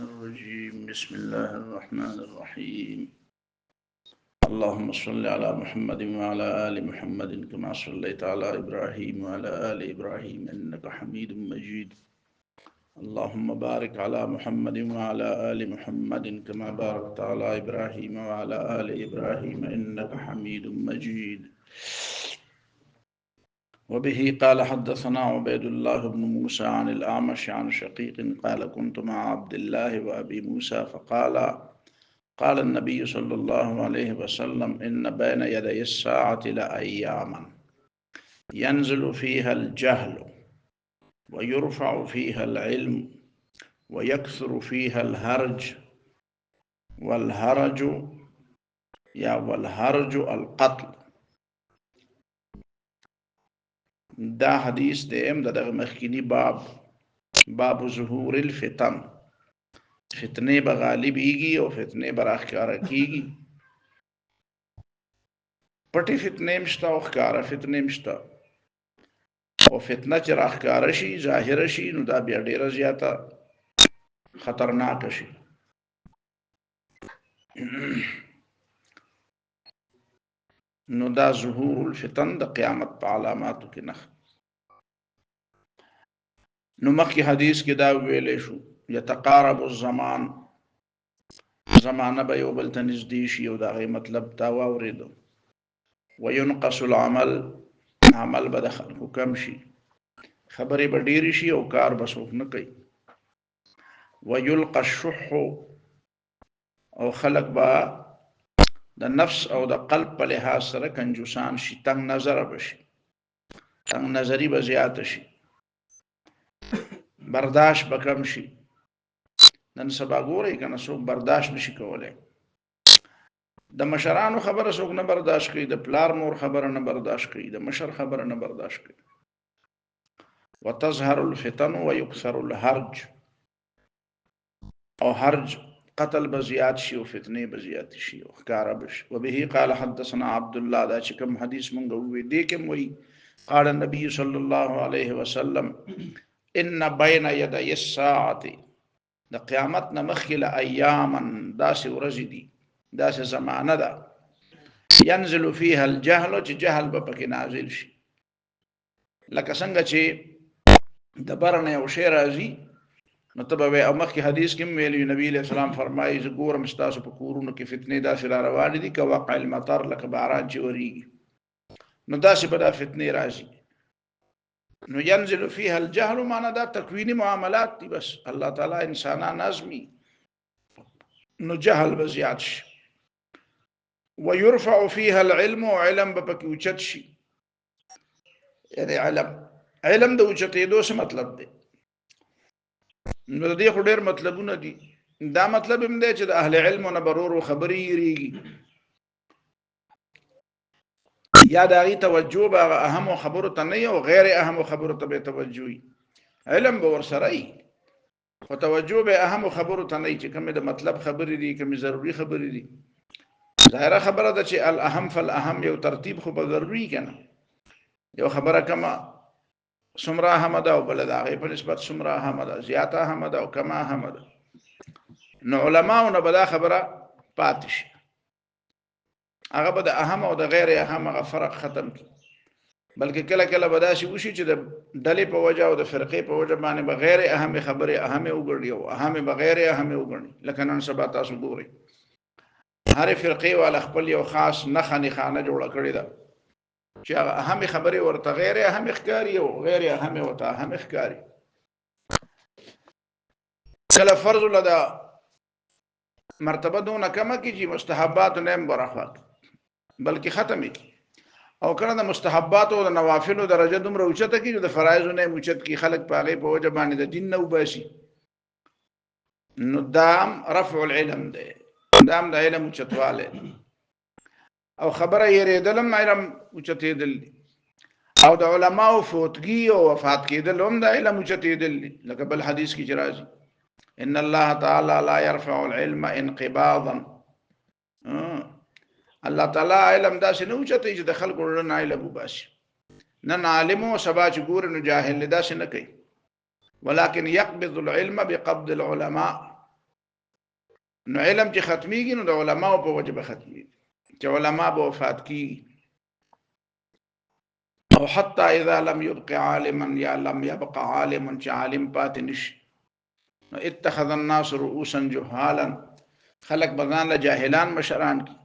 الرجيم بسم الله الرحمن الرحيم اللهم صل على محمد وعلى آل محمد كما صليت على إبراهيم وعلى آل إبراهيم إنك حميد مجيد اللهم بارك على محمد وعلى آل محمد كما باركت على إبراهيم وعلى آل إبراهيم إنك حميد مجيد وبه قال حدثنا عبيد الله بن موسى عن الأعمش عن شقيق قال كنت مع عبد الله وأبي موسى قال النبي صلى الله عليه وسلم إن بين يدي الساعة لأياما ينزل فيها الجهل ويرفع فيها العلم ويكثر فيها الهرج والهرج القتل. دا حدیث دیم دا مخکینی باب ظهور الفتن، فتنے بغالب ایگی اور فتنے براخکارا کیگی. پٹی فتنے مشتا او خکارا فتنے مشتا او فتنه چې راخکاره شي ظاهره شي نو دا بیا ډیره زیاته خطرناک شي. نو دا ظهور الفتن د قیامت په علاماتو کې نه. نو مخکې حدیث کې دا ویلې شو یتقارب الزمان، زمانه به یو بل ته نږدې شي او دا غي مطلب دا واورېدو. وينقص العمل، عمل به د خلکو کم شي، خبرې به ډېرې شي او کار به څوک نه کوي. ويلقى الشح، او خلق به د نفس او د قلب په لحاظ سره کنجوسان شي، تنگ نظر بشي، تنگ نظری به زیات شي، برداشت به کم شي. نن سبا ګورئ کنه څوک برداشت نشي کولای، د مشرانو خبره څوک نه برداشت کوي، د پلار مور خبره نه برداشت کوي، د مشر خبره نه برداشت کوي. وتظهر الفتن ويكثر الهرج، او هرج قتل بزیات شي او فتنه بزیات شي او ښکارا بشي. وبه قال حدثنا عبد الله، دا چې کوم حدیث مونږ وې دې کوم وی قال النبي صلى الله عليه وسلم ان بين يدي الساعه، د قیامت نه مخکې ایاما داسې ورځې دي، داسې زمانه ده ينزل فيها الجهل، چې جهل به پکې نازل شي. لکه څنګه چې د برنه یو شی راځي نو تبه او مخکې حدیث کې ویلي نبی علیہ السلام فرمایي ز ګورم ستاسو په کورونو کې فتنې داسې را روانې دي که وقع المطر، لکه باران چې وریږي نو داسې به دا فتنې راځي. نو ينزل فيها الجهل معنا دا تکوینی معاملات دي، بس الله تعالی انسانان نظمی نو جهل به زیات شي. ويرفع فيها العلم، وعلم به پکې اوچت شي. یعنی علم د اوچتېدو څه مطلب دی؟ نو دې خو ډېر مطلبونه دي. دا مطلب هم دی چې د اهل علم نه برورو خبرې یریږي، یا د هغې توجه به اهم خبرو ته نه او غیر اهم خبرو ته به توجه وي. علم به ورسره وي خو توجه به اهم خبرو ته نه، چې کومې د مطلب خبرې دي، کومې ضروري خبرې دي. ظاهره خبره ده چې الاهم فالاهم، یو ترتیب خو به ضروري کنه. یو خبره کما څومره اهمه ده او بل د هغې په نسبت څومره اهمه ده، زیاته اهمه ده او کما اهمه ده. نو علماو نه به دا خبره پاتې شي، هغه به د اهم او د غیر اهم هغه فرق ختم کړي. بلکې کله کله به داسې وشي چې د ډلې په وجه او د فرقې په وجه باندې به غیر اهم خبرې اهمې وګڼي او اهمې به غیر اهمې وګڼي. لکه نن سبا تاسو ګورئ هرې فرقې والا خپل یو خاص نښانه جوړه کړې ده چې هغه اهمې خبرې ورته غیر اهمې ښکاري او غیر اهمې ورته اهمې ښکاري. کله فرض لدا مرتبه دونه کمه کې چې مستحبات نه هم برخوات بلکې ختمې کی، او کله د مستحبات او د نوافل درجه دومره اوچته کی چې د فرایض نه اوچت کی، خلق په هغې په وجه باندې د دین نه وباسي. نو دام رفع العلم دی، دام د علم اوچتوالی، او خبره یریدل هم علم اوچتېدل دي، او د علماو فوتګي او وفات کېدل هم د علم اوچتېدل دي. لکه بل حدیث کې چې راځي ان الله تعالی لا يرفع العلم انقباضا، الله تعالی علم داسې نه اوچتوي چې د خلکو نه علم وباسي. نن عالم او سبا چې ګوري نو جاهل داسې نه کوي، ولكن يقبض العلم بقبض العلماء، نو علم چې ختميږي نو د علماو په وجه به ختمي چې علما به وفات کیږي او حتی اذا لم يبق عالما یا لم يبق عالم چې عالم پات نشي اتخذ الناس رؤوسا جهالا خلق بدان له جاهلان مشران کی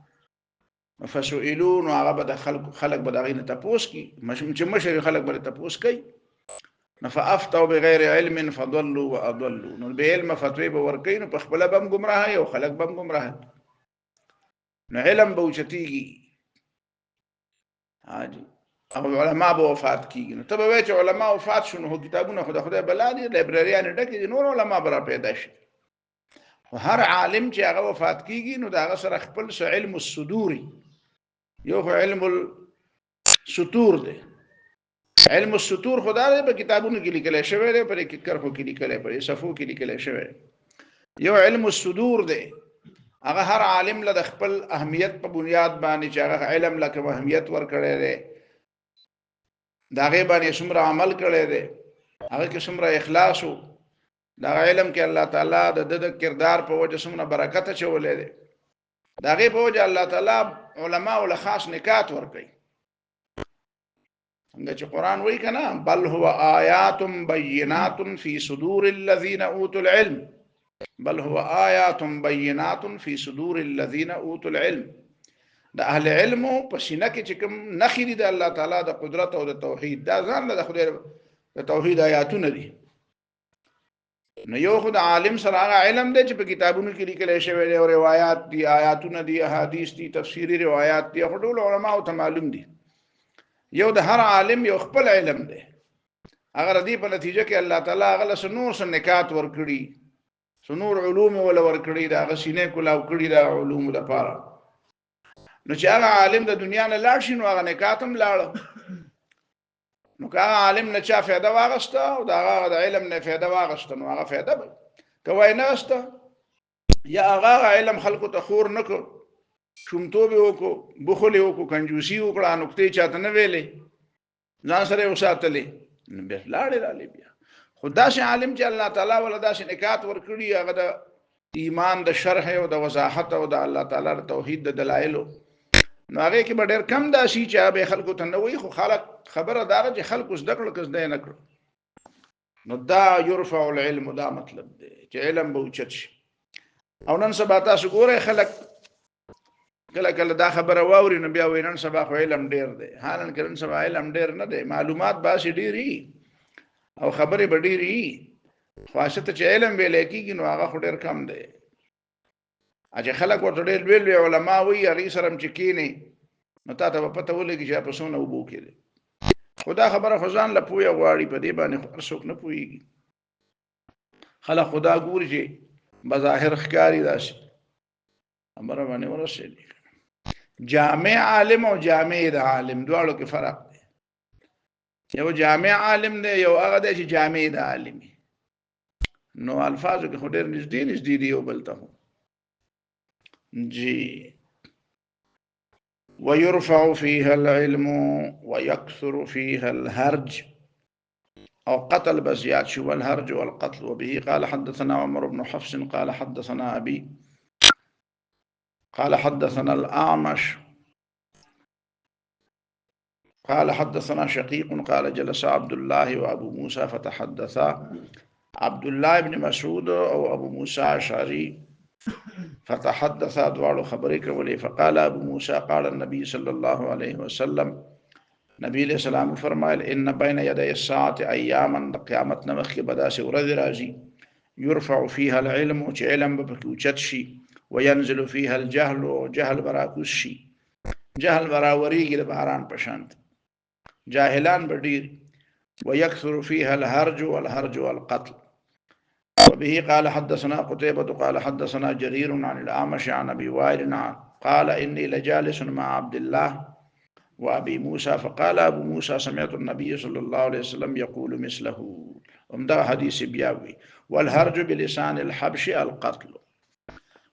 فسئلون هغه به خلق بدغین تپوس کی چې مشر خلق به تپوس کوي فافتوا بغیر علم فضلوا واضلوا نو به علم فتوی به ورکین په خپل بم گمراه او خلق بم گمراه نو علم به اوچتیږي حاجی او علماء به وفات کیږي نو ته به چې علماء وفات شونه هو کتابونه خدای بلا دي لایبرریان ډکه نور علماء برا پیدا شي هر عالم چې هغه وفات کیږي نو دا سره خپل علم الصدوري یو علم السطور دی علم السطور خدای په کتابونو کې لیکل شوی دی پر کې کرخو کې لیکل پر صفو کې لیکل شوی یو علم الصدور دی هغه هر عالم له خپل اهمیت په بنیاد باندې چې هغه علم لکه اهمیت ورکړی دی دا غي باندې څومره عمل کړی دی هغه کې څومره اخلاص او دا علم کې الله تعالی د کردار په وجه څومره برکت چولې دی دا غي په وجه الله تعالی علما او خاص نکات ورکړي څنګه چې قران وایي کنه بل هو آیات بینات فی صدور الذین اوتوا العلم بل هو آیات بینات فی صدور الذین اوتوا العلم د اهل علم په سینه کې چې کوم نخری د الله تعالی د قدرت او د توحید دا ځان له خدای د توحید آیاتونه دي نو یو خدای عالم سره هغه علم دی چې په کتابونو کې لیکل شوی دی او روایت دي آیاتونه دي احادیث دي تفسیری روایت دي ټول علماء ته معلوم دي یو د هر عالم یو خپل علم دی اگر دې په نتیجه کې الله تعالی هغه له نور سره نکات ورکړي سنور علوم ولا ورکړي دا غسینه کولا وکړي دا علوم لپاره نو چې هغه عالم د دنیا نه لاړ شي نو هغه نکاتم لاړ نو که عالم نه چا فایده واغسته او دا هغه د علم نه فایده واغسته نو هغه فایده به کوي نه استه یا هغه علم خلکو ته خور نکړ شومتوب وکړو بخل وکړو کنجوسی وکړه نقطې چاته نه ویلې ځان سره وساتلې نو به لاړې بیا خدا شي عالم چې الله تعالی ولدا شي نکات ورکړي هغه د ایمان د شرح او د وضاحت او د الله تعالی د توحید د دلایل نو هغه کې ډېر کم دا شي چې به خلکو ته نوې خو خلک خبره دار چې خلکو زده کړل کس نه کړ نو دا يرفع العلم دا مطلب دی چې علم به اوچت شي او نن سبا تاسو ګوره خلک کله کله دا خبره واوري نو بیا وینن سبا خو علم ډېر دی حالان کړن سبا علم ډېر نه دی معلومات باسي ډېری او خبره به ډېری خاصه چې علم ویل کېږي نو هغه ډېر کم دی اجه خلک ورته ډېر ویل علماء وی هغه سره چې کینی نو تاسو په پته ولګی چې په سونه وبو کېږي خدا خبره خزان له پویا غواړي په دې باندې څوک نه پويږي خلک خدا ګوري چې بظاهر ښکاری داسي امر باندې ورسېږي جامع عالم او جامع د عالم دواړو کې فرق دی یو جامع عالم دی یو هغه دی چې جامع د عالم نو الفاظو کې ډېر نږدې دی یو بل ته جی ويرفع فيها العلم ويكثر فيها الهرج أو قتل بزياد شو الهرج والقتل وبه قال حدثنا عمر بن حفص قال حدثنا أبي قال حدثنا الأعمش قال حدثنا شقيق قال جلس عبد الله وأبو موسى فتحدثا عبد الله بن مسعود أو أبو موسى أشعري فتحدثا دوار خبرك ولي فقال أبو موسى قال النبي صلى الله عليه وسلم نبي عليه السلام فرمائل إن بين يدي الساعة أياما قيامتنا مخي بداس ورد راجي يرفع فيها العلم وعلم بكوشتشي وينزل فيها الجهل وجهل براكوشي جهل براوريق لباران بشانت جاهلان بدير ويكثر فيها الهرج والهرج والقتل وبه قال حدثنا قتيبة قال حدثنا جرير عن الأعمش عن أبي وائل قال إني لجالس مع عبد الله وأبي موسى فقال أبو موسى سمعت النبي صلى الله عليه وسلم يقول مثله ومده حديث بياوي والهرج بلسان الحبش القتل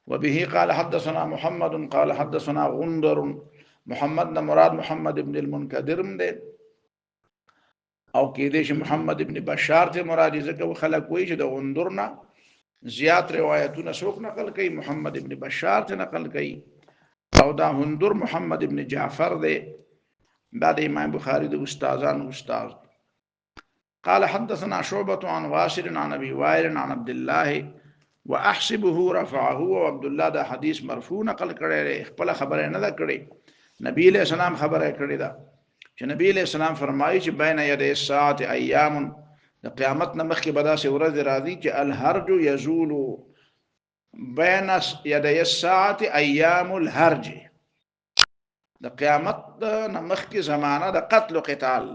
وبه قال حدثنا محمد قال حدثنا غندر محمد مراد محمد بن المنكدر ده او کې دې محمد ابن بشار ته مراد ذکر خلق وایي چې د غندرنا زیات روایتونه څوک نقل کوي محمد ابن بشار ته نقل کوي او دا هندر محمد ابن جعفر دی دا د امام بخاری د استادانو استاد قال حدثنا شعبة عن واصل عن ابي وائل عن عبد الله واحسبه رفعه وعبد الله دا حدیث مرفوع نقل کړي خپل خبره نه کړي نبی علیہ السلام خبره کړي دا چې نبی علیہ السلام فرمایي چې بین یدی الساعه ایام د قیامت نه مخکې به داسې ورځ راځي چې الحرج یزول بین یدی الساعه ایام الحرج د قیامت نه مخکې زمانہ د قتل او قتال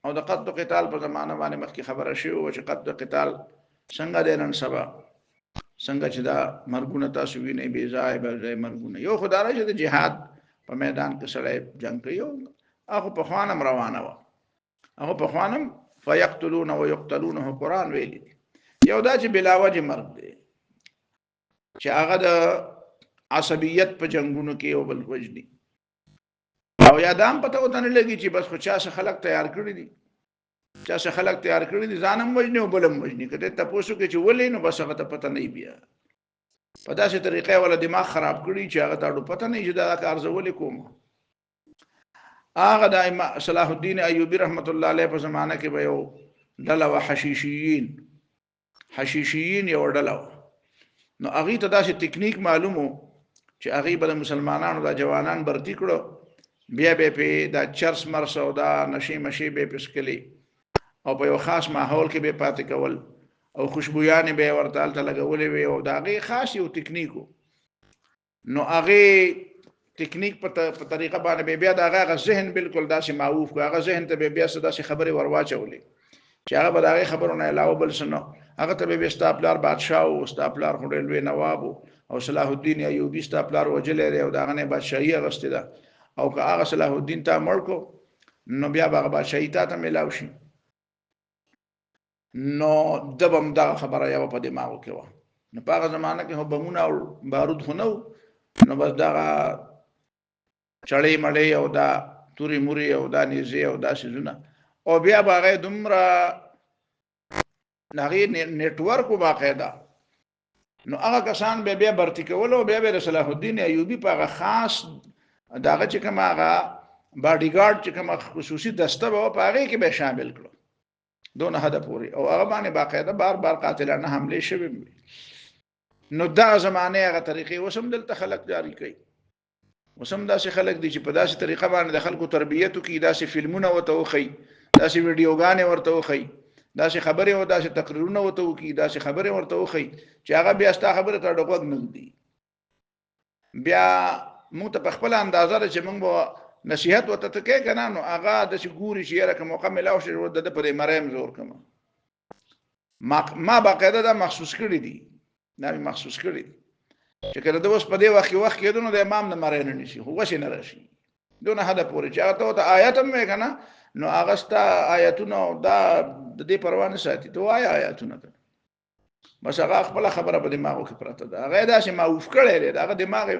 او د قتل او قتال په زمانہ باندې مخکې خبره شوی او چې قتل او قتال څنګه د نن سبا څنګه چې دا مرګونه تاسو وینئ بې ځای مرګونه یو خدای راځي د جهاد په میدان کې سړی جنگ کوي هغه په خوانم روانه و هغه په خوانم فیقتلون ويقتلون قرآن ویلی یو دا چې بلا وجه مرګ دی چې هغه د عصبیت په جنگونو کې او بل وجني او یادام پته وته نه لګي چې بس خو چا څه خلق تیار کړی دي چا څه خلق تیار کړی دي ځانم وجني او بلم وجني کته تاسو کې چې ولې نو بس هغه ته پته نه بیا په داسې طریقې ولا دماغ خراب کړی چې هغه ته پته نه چې دا کار زول کوم هغه د صلاح الدین ایوبی رحمت الله علیه په زمانه کې به یو ډله و حشیشیین یو ډله نو هغه ته داسې ټیکنیک معلومو چې هغه به مسلمانانو د جوانان برتی کړو بیا به په دا چرس مرس او دا نشي مشي به پسکلی او په یو خاص ماحول کې به پاتې کول او خوشبویان به ورته لګولې وي او دا هغه خاص یو ټیکنیکو نو هغه ټیکنیک په طریقه باندې بیا دا هغه ذهن بالکل داسې معوف کو هغه ذهن ته بیا داسې خبره ورواچولې چې هغه به دا خبرونه علاوه بل سنو هغه ته به استاپلار بادشاہ او استاپلار خړلوي نواب او صلاح الدین ایوبی استاپلار وجلې او دا غنه بادشاہي غسته ده او که هغه صلاح الدین ته مړکو نو بیا هغه بادشاہي ته ملاو شي نو دبم دا خبره یو په دماغو کې و نو په هغه زمانہ کې بمونه او بارود خو نو بس دا چړې مړې او دا توري موري او دا نيزي او دا شزونه او بیا باغې دومره نغې نتورک باقاعده نو هغه کسان به بیا برتی کول او بیا صلاح الدین ایوبی په خاص داغه چې کوم هغه باډي ګارد چې کوم خصوصي دسته به په هغه کې به شامل کړو دونه حد پوری او هغه باندې باقاعده بار قاتلانه حمله شوه نو دا زمانه هغه طریقې وسم دلته خلق جاری کوي وسم داسې خلق دي چې په داسې طریقه باندې د خلکو تربیته کوي داسې فلمونه وته وخی داسې ویډیوګانې ورته وخی داسې خبره او داسې تقریرونه وته وکي داسې خبره ورته وخی چې هغه بیا ستا خبره ته ډوګ نه دی بیا موږ ته په خپل اندازه چې موږ به نصيحت وته ته کې کنه نو هغه د شګوري چې راکه موقع ملاو شي ورته د پرې مریم زور کما ما باقاعده دا مخصوص کړی دي دا مخصوص کړی چې کله د اوس په دې وخت کې دونه د امام نه مرین نه شي خو وښه نه راشي دونه حدا پورې چې هغه ته آیات هم کنه نو هغه ستا آیاتونه دا د دې پروا نه ساتي ته آیاتونه ته بس هغه خپل خبره په دماغو کې پراته ده هغه دا چې معوف کړی دی هغه دماغ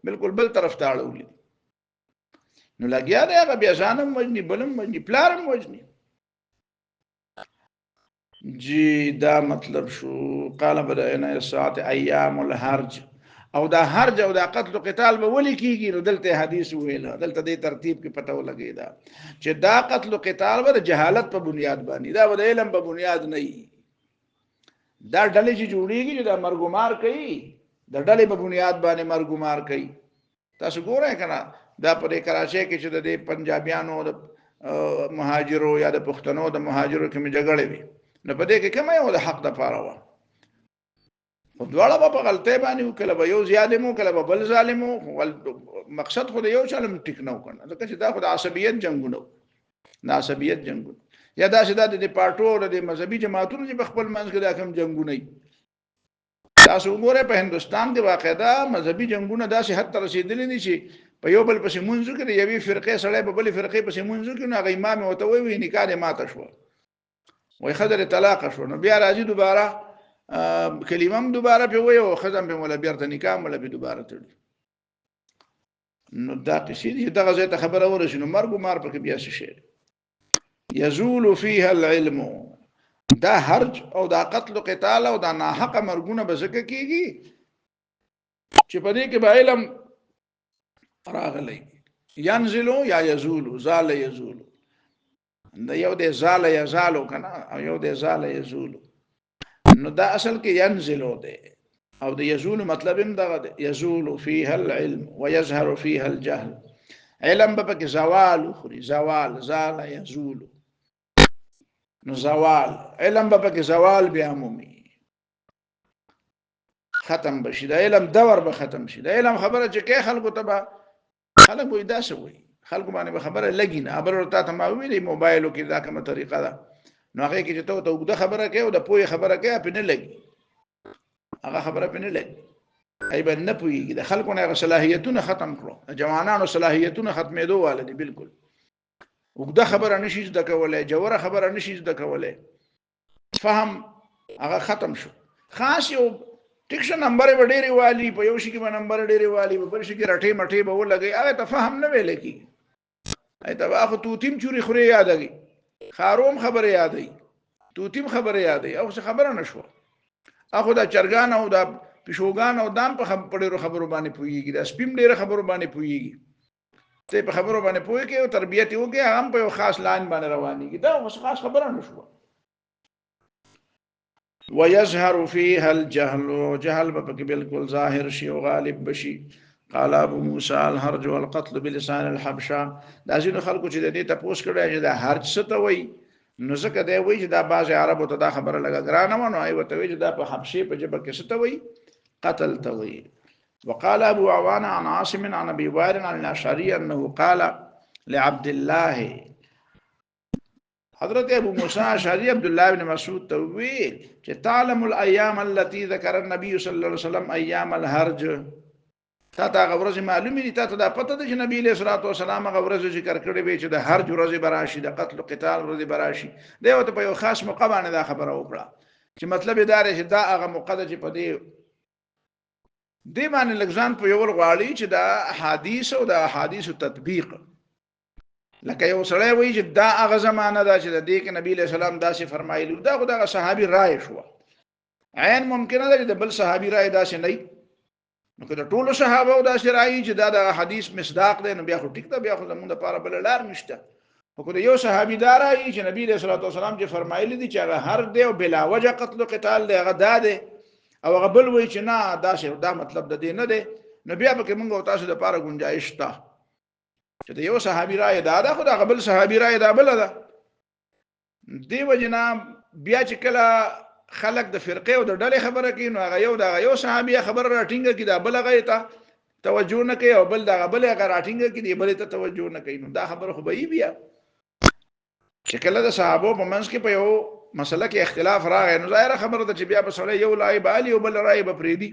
بالکل بل طرف ته اړولې نو لګیا دی هغه بیا ځانم وجني بلم وجني پلارم وجني جی دا مطلب شو قال بدأنا الساعه ايام الحرج او دا حرج او دا قتل او قتال به ولي کیږي نو دلته حدیث ویل دلته د ترتیب کې پته ولګی دا چې دا قتل او قتال به جهالت په بنیاد باندې دا د علم په بنیاد نه دا ډلې چې جوړیږي دا مرګمار کوي دا ډلې په بنیاد باندې مرګمار کوي تاسو ګورئ کنه دا په کراچۍ کې چې د پنجابیانو د مهاجرو یا د پښتنو د مهاجرو کې جګړې وي نو په دې کې کومه یو د حق د پاره و خو دواړه په غلطۍ باندې وکړه به یو ظالمو کله به بل ظالمو مقصد خو د یو چلم ټیک نه وکړه ځکه چې دا خو د عصبیت جنگونه نه عصبیت جنگونه یا دا چې د پارټو د مذهبي جماعتونو چې خپل منځ کې دا کوم جنگونه تاسو وګورئ په هندستان کې واقعدا مذهبي جنگونه داسې حد ته رسیدلي دي چې په یو بل پسې منځو کې د یوې فرقې سره په بلې فرقې پسې منځو کې نو هغه امام وته وی نکاح ماته شو وای خدای طلاق شو نو بیا راځي دوباره کلمم دوباره په وی او خزم په ولا بیرته نکاح ولا به دوباره تړي نو دا قصې دي دغه ځای ته خبره ورشي نو مرګ مار پکې بیا شي یزول فيها العلم دا حرج او دا قتل قتال او دا ناحق مرګونه به زکه کیږي چې په دې کې به علم راغلی ينزلو یا يزولو زال يزولو دا یو د زال یزالو کنه او یو د زال یزولو نو دا اصل کې ينزلو ده او د يزول مطلب هم دغه ده يزول فيها العلم ويظهر فيها الجهل علم به کې زوال خوري زوال زال يزول نو زوال علم به کې زوال به عمومي ختم بشي دا علم دور به ختم شي دا علم خبره چې کې خلکو ته خلک وې دا سوي خلکو باندې خبره لګي نه خبره ته ما ویلې موبایلو کې دا کومه طریقه ده نو هغه کې چې ته وګړه خبره کوي او د پوهه خبره کوي په نه لګي هغه خبره په نه لګي ای به نه پوهیږي د خلکو نه صلاحیتونه ختم کړو جوانانو صلاحیتونه ختمېدو والدي بالکل وګړه خبره نشي زده کولای جوړه خبره نشي زده کولای فهم هغه ختم شو خاص یو ټیکشه نمبر وړيري والی په یو شي کې نمبر ډېری والی په بل شي کې رټې مټې به ولګي هغه ته فهم نه ویل کی ای ته واخو توتیم چوری خوري یادګي خاروم خبره یادای توتیم خبره یادای او څه خبره نشو اخو دا چرګان او دا پښوګان او دام په خبرو باندې پويږي دا سپیم ډېر خبرو باندې پويږي ته په خبرو باندې پوي کې او تربيت وکي هم په خاص لاین باندې روانيږي دا اوس خاص خبره نشو ويظهر فيها الجهل جهل به بالکل ظاهر شي او غالب بشي قال ابو موسى الحرج والقتل بلسان الحبشه دا ځینو خلکو چې د دې تاسو کړه چې دا حرج څه ته وایي نو ځکه دی وایي چې دا بعض عربو ته دا خبره لګا ګرانه ونه اي وته وایي چې دا په حبشه په جبه کې څه ته وایي قتل ته وایي وقال ابو عوان عن عاصم عن ابي وائل عن الاشعري انه قال لعبد الله حضرت ابو موسی اشعری عبد الله بن مسعود تویل چې تعلم الايام التي ذكر النبي صلى الله عليه وسلم ايام الحرج تا غورز معلومه دي تا دا پته ده چې نبی له صلوات و سلام غورز ذکر کړی به چې د حرج ورځ براشي د قتل قتال ورځ براشي دا ته په یو خاص موقع باندې دا خبره وکړه چې مطلب دا دی چې دا هغه موقع ده چې په دې باندې لګزان په یو غواړي چې دا احادیث او د احادیث تطبیق لکه یو سره وایي چې دا هغه زمانہ ده چې د دې کې نبی له سلام داسې فرمایلی دا خدای صحابي رائے شو عین ممکنه ده چې د بل صحابي رائے داسې نه نو کله ټول صحابه او داسې رائے چې دا د حدیث مصداق ده نو بیا خو ټیک ده بیا خو زمونږ لپاره بل لار نشته خو کله یو صحابي دا رائے چې نبی له صلوات والسلام چې فرمایلی دي چې هغه هر دی او بلا وجه قتل او قتال دی هغه ده او هغه بل وایي چې نه دا مطلب د دې نه دی نو بیا به موږ او تاسو د لپاره گنجائش شته چې د یو صحابي رائے دا خو د قبل صحابي رائے دا بل ده دی وجنا بیا چې کله خلق د فرقه او د ډلې خبره کوي نو هغه یو صحابي خبره راټینګه کی دا بل غي ته توجه نه کوي او بل دا بل هغه راټینګه کی دی بل ته توجه نه کوي نو دا خبره خو به بیا چې کله د صحابه په منځ کې په یو مسله کې اختلاف راغی نو ظاهر خبره ده چې بیا په سره یو لای بالی او بل رائے به پریدي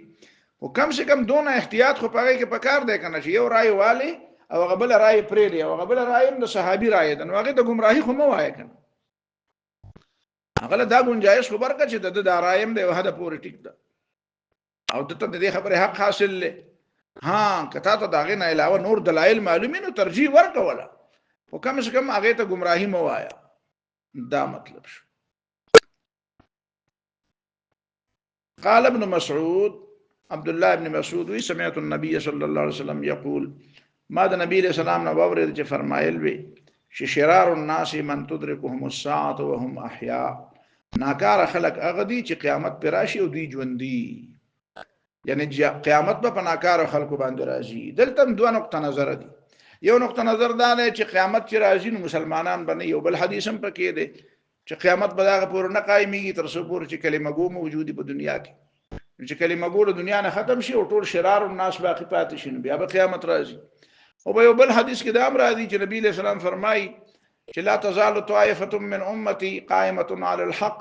او کم سے کم دونه احتیاط خو پاره کې پکار دی کنه چې یو رائے والی او قبل رائے پریدي او قبل رائے د صحابي رائے ده نو هغه د گمراهي خو مو وای کنه هغه دا گنجائش خبر کا چې د دارایم د وحده پورې ټیک ده او دته د دې خبره حق حاصل له ها کته ته داغه نه علاوه نور دلایل معلومینو ترجیح ورکوله او کم سے کم هغه ته گمراهي مو وایا دا مطلب شو قال ابن مسعود عبد الله بن مسعود سمعت النبي صلى الله عليه وسلم يقول ما د نبی له سلام نو باور چې فرمایل وي چې شرار الناس من تدركهم الساعه وهم احياء ناکار خلق هغه دي چې قیامت پر راشي او دوی ژوندۍ یعنی قیامت په ناکار خلکو باندې راځي دلته دوه نقطه نظر دي یو نقطه نظر دا دی چې قیامت چې راځي نو مسلمانان باندې یو بل حدیث هم پکې دی چې قیامت به دا پور نه قائميږي تر څو پور چې کلمه ګو موجودي په دنیا کې چې کلمه ګو د دنیا نه ختم شي او ټول شرار الناس باقی پاتې شي بیا به قیامت راځي او په یو بل حدیث کې دا امر راځي چې نبی له سلام فرمایي چې لا تزال طائفه من امتي قائمه على الحق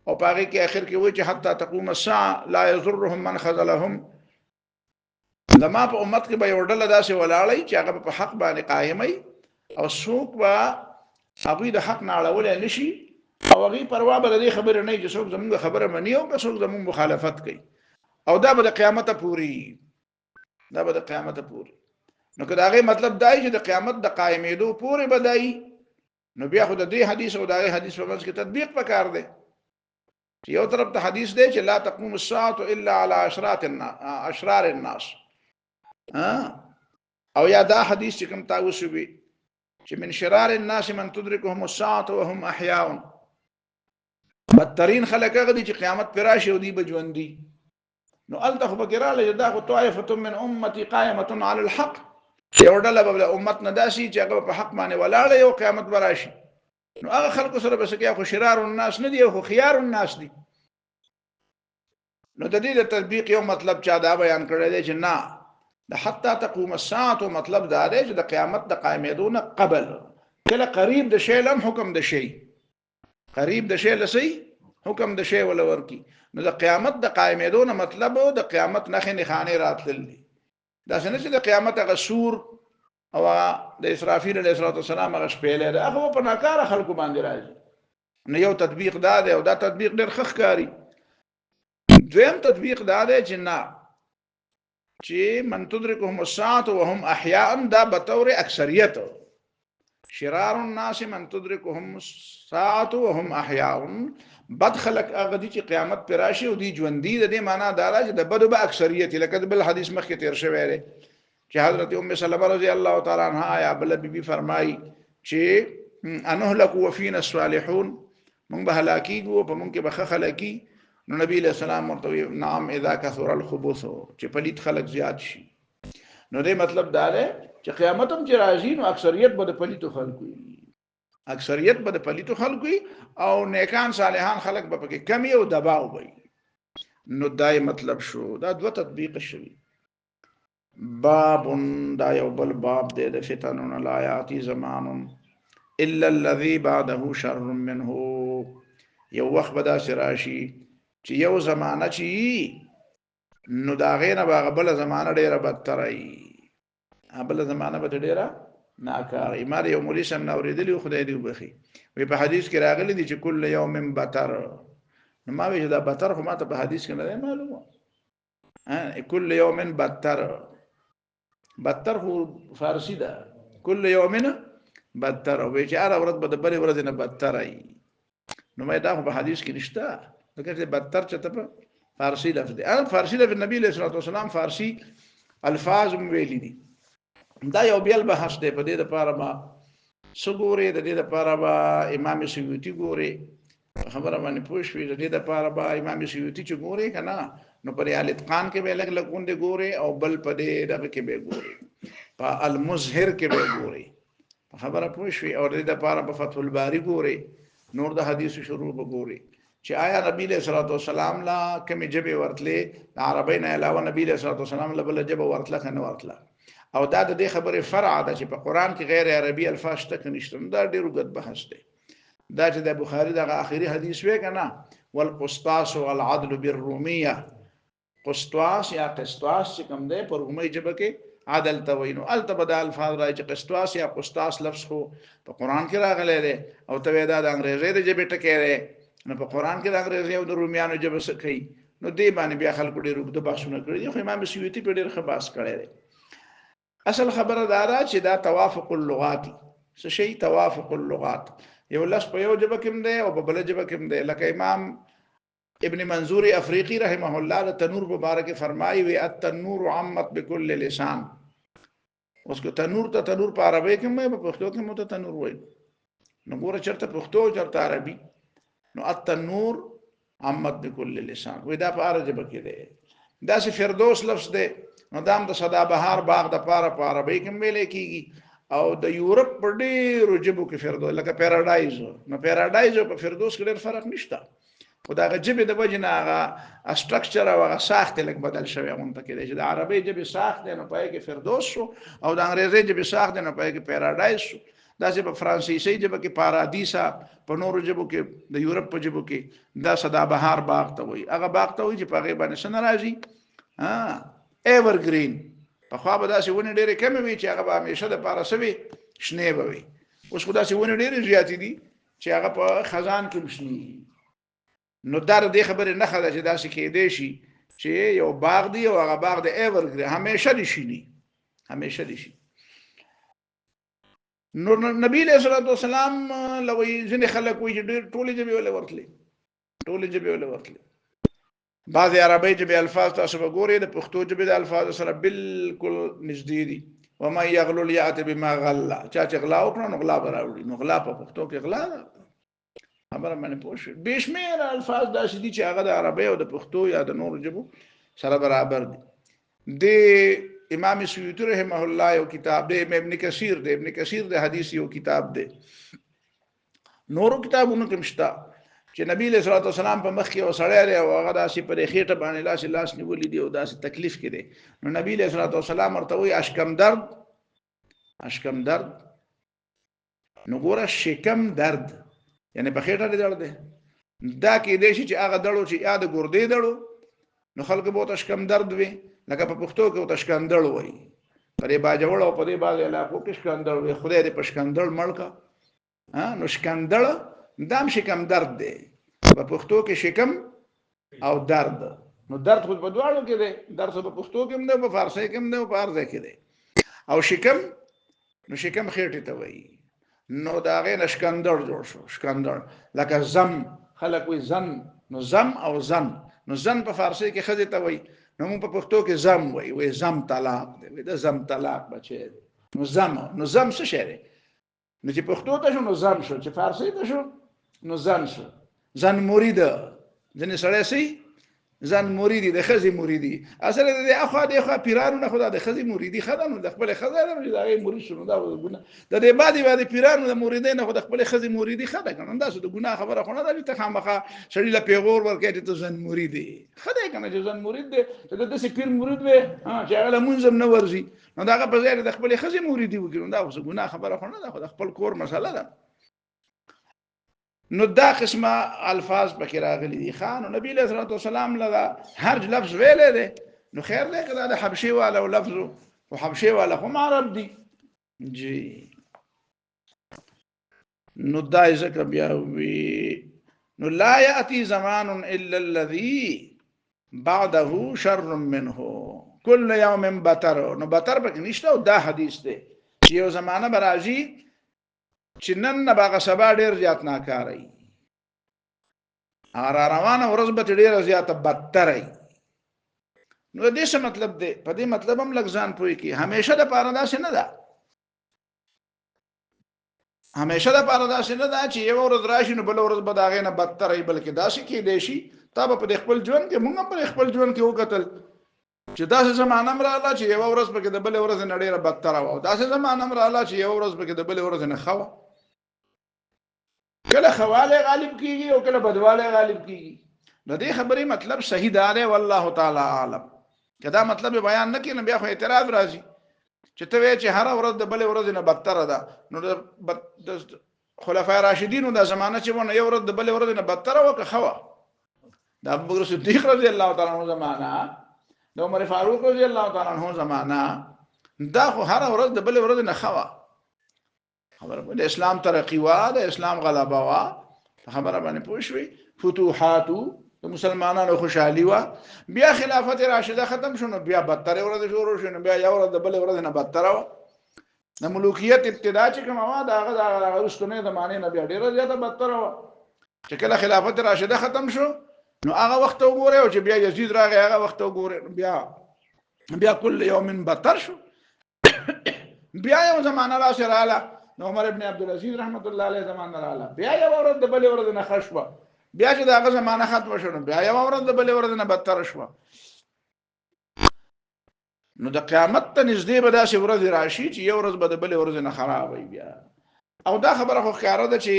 او پاره کې اخر کې وایي چې حتی تقوم الساعه لا يضرهم من خذلهم لما په امت کې به یو ډله داسې ولاړی چې هغه په حق باندې قائمي او څوک به هغه د حق نه اړول نشي او هغه پروا به دې خبره نه چې څوک زموږ خبره مني او څوک زموږ مخالفت کوي او دا به د قیامت پوری نو که دا غي مطلب دای چې د قیامت د قائمېدو پورې بدای نو بیا خو د دې حدیث او د هغه حدیث په منځ کې تطبیق وکړ دی یو طرف ته حدیث دی چې لا تقوم الساعه الا على اشرار الناس او یا دا حدیث چې کوم تاسو وی چې من شرار الناس من تدركهم الساعه وهم احياء بدترین خلک هغه دي چې قیامت پر راشي او دی بجوندي نو التخ بکراله دا خو طائفه من امتي قائمه على الحق یو ډله به امت نه داسي چې هغه په حق باندې ولاړ یو قیامت براشي نو هغه خلکو سره بس کې خو شرار الناس نه دي خو خيار الناس دي نو د دې د تطبیق یو مطلب چا دا بیان کړی دی چې نه د حتی تقوم الساعه مطلب دا دی چې د قیامت د قائمېدو نه قبل کله قریب د شی لم حکم د شی قریب د شی لسی حکم د شی ولا ورکی نو د قیامت د قائمېدو نه مطلب د قیامت نخې نخانه راتلل دي دا څنګه چې د قیامت هغه سور او د اسرافیل علیه السلام هغه شپېلې ده هغه په ناکاره خلکو باندې راځي نو یو تطبیق دا دی او دا تطبیق ډېر ښه ښکاري دویم تطبیق دا دی چې نه چې من تدركهم الساعه وهم احياء دا بطور اکثریت شرار الناس من تدركهم الساعه وهم احياء بد خلق هغه دي چې قیامت پر راشي او دي ژوندۍ د دې معنا دا چې د بدو به اکثریت لکه بل حدیث مخکې تیر شوی دی چې حضرت ام سلمہ رضی الله تعالی عنها یا بل بیبي فرمایي چې انهلك وفينا الصالحون موږ به هلاکیږو په موږ کې به خلقي نو نبی له سلام ورته نعم اذا كثر الخبث چې پلیت خلق زیات شي نو دې مطلب دا دی چې قیامت هم چې راځي نو اکثریت به د پلیتو خلق وي اکثریت به د پلیتو خلق وي او نیکان صالحان خلق به پکې کمی او دباو وي نو دای مطلب شو دا دوه تطبیق شوی باب دا یو بل باب دی د فتنون لا یاتی زمان الا الذي بعده شر منه یو وخت به دا راشي چې یو زمانہ چې نو دا غینه به بل زمانہ ډیره بدتر ای بل زمانہ به ډیره ناکاره ایمار یو مولوی سم نوریدلی خدای دې وبخي وی په حدیث کې راغلی دی چې کل یوم بتر نو ما وی دا بتر خو ما ته په حدیث کې نه معلومه کل یوم بتر بتر خو فارسی ده کل یوم بتر او چې هر ورځ به د بل ورځ نه بدتر ای نو ما دا په حدیث کې نشته دغه بدتر چې ته فارسی لفظ دی فارسی لفظ نبی علیہ الصلوۃ والسلام فارسی الفاظ ویلي دي دا یو بیل بحث دی په دې لپاره ما سګوري د دې لپاره با امام سیوطی ګوري خبره باندې پوښوي د دې لپاره با امام سیوطی چې ګوري کنه نو پر الاتقان کې به لګ لګوند ګوري او بل په دې دغه کې به ګوري په المظهر کې به ګوري خبره پوښوي او د دې لپاره په فتح الباری ګوري نور د حدیث شروع وګوري چې آیا نبی له صلوات والسلام لا کوم جبه ورتله عربی نه علاوه نبی له صلوات والسلام له بل جبه ورتله کنه ورتله او دا د دې خبره فرع ده چې په قران کې غیر عربي الفاظ شته نشته دا ډیر وګت بحث دی دا چې د بخاری دغه اخیری حدیث وی کنه والقسطاس والعدل بالروميه قسطاس یا قسطاس چې کوم دی په رومي جبه کې عدل توینو التبدا الفاظ راځي چې قسطاس یا قسطاس لفظ خو په قران کې راغلی دی او ته دا د انګریزي د جبه ټکی دی نو په قران کې د انګریزي او د روميانو جبه څه کوي نو دې باندې بیا خلکو ډیر وګت بحثونه کړی خو امام سیوطی په ډیر ښه بحث کړی دی اصل خبره دارا چې دا توافق اللغات څه شی توافق اللغات یو لفظ په یو جبه کې دی او په بل جبه کې دی لکه امام ابن منظور افریقی رحمه الله د تنور مبارک فرمایي وی التنور عمت بكل لسان اوس کو تنور ته تنور په عربی کې مې په پښتو کې مو ته تنور وایي نو ګوره چرته پښتو چرته عربي نو التنور عمت بكل لسان وی دا په عربی کې دی دا چې فردوس لفظ دی نو دام د صدا بهار باغ د پاره په عربی کې ویل کیږي او د یورپ په ډیرو جبو کې فردوس لکه پیراډایز نو پیراډایز په فردوس کې ډیر فرق نشته خدای جبه د وجنه هغه استراکچر او هغه ساخت لک بدل شوی مونته کې چې د عربی جبه ساخت نه پای کې فردوس شو او د انګریزي جبه ساخت نه پای کې پیراډایز شو دا چې په فرانسیسي جبه کې پارادیسا په نورو جبو کې د یورپ په جبو کې دا صدا بهار باغ ته وي هغه باغ ته وي چې په غیبه نشه ناراضي ایورګرین په خوا به داسې ونې ډېرې کمې وي چې هغه به همیشه د پاره سوي شنې به وي اوس خو داسې ونې ډېرې زیاتې دي چې هغه په خزان کې شنې نو دا د دې خبرې نښه ده چې داسې کېدی شي چې یو باغ دی او هغه باغ د ایورګرین همیشه دي شینی همیشه دي شي نو نبی علیہ الصلوۃ والسلام لوی ځنې خلک وي چې ډېر ټولې جبې ولې ورتلې ټول ژبه ول ورتلي بعض عربی ژبه الفاظ تاسو وګورئ د پښتو ژبه د الفاظ سره بالکل نږدې دي وما يغلل يات بما غلا چا چې غلا وکړو نو غلا براوړي نو غلا په پښتو کې غلا خبره باندې پوښ بشمیر الفاظ داسې دي چې هغه د عربی او د پښتو یا د نور ژبو سره برابر دي د امام سیوطی رحمه الله یو کتاب دی ابن کثیر د حدیث یو کتاب دی نورو کتابونو کې مشتا چې نبی له صلوات والسلام په مخ کې وسړی لري او هغه داسې په خېټه باندې لاس نیولې دی او داسې تکلیف کې دی نو نبی له صلوات والسلام ورته وایي اشکم درد نو ګوره شکم درد یعنی په خېټه درد دی دا کې دی چې هغه دړو چې یاد ګردې دړو نو خلک به اشکم درد وي لکه په پښتو کې اشکندړ وایي پرې باجوړ او پرې باز علاقو کې شکندړ وي خدای دې په شکندړ مړکا نو شکندړ دام شکم درد دی په پښتو کې شکم او درد نو درد خو په دواړو کې دی درد په پښتو کې هم دی په فارسی کې هم دی په هر ځای کې دی او شکم نو شکم خېټه ته وایي نو دا غي نشکندر جوړ شو شکندر لکه زم خلک وي زن نو زم او زن نو زن په فارسی کې خځه ته وایي نو په پښتو کې زم وایي زم طلاق دی د زم طلاق بچي نو زم څه شي نو چې پښتو ته شو نو زم شو چې فارسی ته شو نو زن شو زن مرید ځنه سره سي زن مریدي د خزي مریدي اصل د اخو د اخو پیرانو نه خدا د خزي مریدي خدانو د خپل خزانه د هغه مرید شنو دا ګناه د دې بعد پیرانو د مریدین نه خدا خپل خزي مریدي خدا کنه دا څه د ګناه خبره خونه ده ته خامخه شړی له پیغور ورکې ته زن مریدي خدای کنه چې زن مرید دی ته د سې پیر مرید وي چې هغه منظم نه ورزي نو دا په ځای د خپل خزي مریدي وګړو دا څه ګناه خبره خونه ده خدا خپل کور مسله ده نو دا قسمه الفاظ پکې راغلي دي خان او نبی له صلوات والسلام لدا هر لفظ ویلې ده نو خیر ده کدا د حبشي والا لفظ او حبشي والا هم عرب دي جی نو دا ذکر بیا وی نو لا یاتی زمان الا الذي بعده شر منه كل يوم بتر نو بتر پکې نشته او دا حدیث ده چې یو زمانہ برازي چې نن نه باغ سبا ډیر زیات ناکاري روانه ورځ به ډیر زیات بدتري نو دې څه مطلب دی په دې مطلب هم لګزان پوي کی همیشه د پاره داسې نه ده همیشه د پاره داسې نه ده چې یو ورځ راشي نو بل ورځ به داغه نه بدتري بلکې داسې کې دی شي تابه په خپل ژوند کې موږ په خپل ژوند کې وکتل چې داسې زمانه مراله چې یو ورځ به د بل ورځ نه ډیره بدتر او داسې زمانه مراله چې یو ورځ به د بل ورځ نه خوا کله خواله غالب کیږي او کله بدواله غالب کیږي نو دې خبرې مطلب صحیح ده والله تعالی عالم کدا مطلب بیان نه کین بیا خو اعتراض راځي چې ته وې چې هر ورځ د بل ورځ نه بدتر ده نو د خلفای راشدینو د زمانه چې ونه یو ورځ د بل ورځ نه بدتر وکه خوا د ابوبکر صدیق رضی الله تعالی عنہ زمانہ د عمر فاروق رضی الله تعالی عنہ زمانہ دا خو هر ورځ د بل ورځ نه خوا خبره د اسلام ترقی وا د اسلام غلبه وا خبره باندې پوښوي فتوحات د مسلمانانو خوشحالي وا بیا خلافت راشده ختم شونه بیا بدتر ورځ شروع شونه بیا یو ورځ د بل ورځ نه بدتر وا د ملوکیت ابتدا چې کوم وا دا رستونه د معنی نه بیا ډیره زیاته بدتر وا چې کله خلافت راشده ختم شو نو هغه وخت وګوره او چې بیا یزید راغی هغه وخت وګوره بیا کل یوم بدتر شو بیا یو زمانہ را سره نو عمر ابن عبدالعزیز رحمت الله علیه زمانہ رااله بیا یو ورځ د بل ورځ نه خشبه بیا چې داغه زمانہ ختم شونه بیا یو ورځ د بل ورځ نه بدتر شو نو د قیامت ته نږدې به داسې ورځ راشي چې یو ورځ به د بل ورځ نه خراب وي بیا او دا خبره خو ښکاره ده چې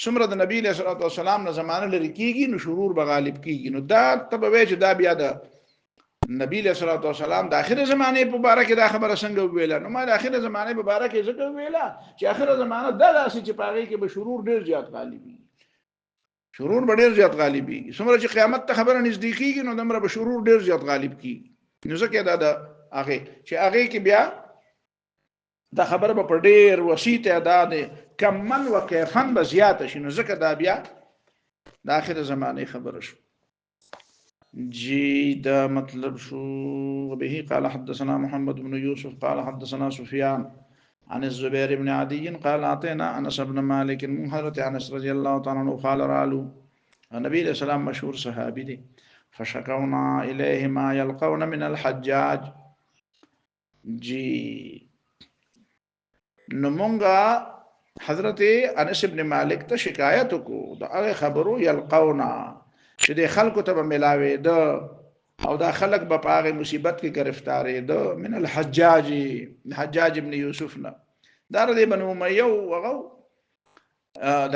څومره د نبی له صلوات والسلام نه زمانہ لري کیږي نو شرور به غالب کیږي نو دا تبوي چې دا بیا د نبی له صلوات والسلام د اخر زمانه په باره کې دا خبره څنګه ویله نو ما د اخر زمانه په باره کې څه ویله چې اخر زمانه دا داسې چې پاره کې به شرور ډیر زیات غالبي شرور به ډیر زیات غالبي څومره چې قیامت ته خبره نزدیکیږي نو دمره به شرور ډیر زیات غالب کیږي نو ځکه دا د هغه چې هغه کې بیا دا خبره په ډیر وسیع تعداد کمن و کیفن به زیات شي نو ځکه دا بیا د اخر زمانه خبره شو جی دا مطلب شو به قال حدثنا محمد بن يوسف قال حدثنا سفيان عن الزبير بن عدي قال اعطينا انس بن مالك من حضرت انس رضي الله تعالى عنه قال رالو نبی علیہ السلام مشهور صحابي دي. فشکونا الیه ما یلقون من الحجاج جی نمونگا حضرت انس ابن مالک ته شکایت کو دا هغه خبرو یلقونا چې د خلکو ته ملاوي ده او دا خلق به په هغه مصیبت کې گرفتارې ده من الحجاج حجاج ابن یوسف نه دا د بنو امیه او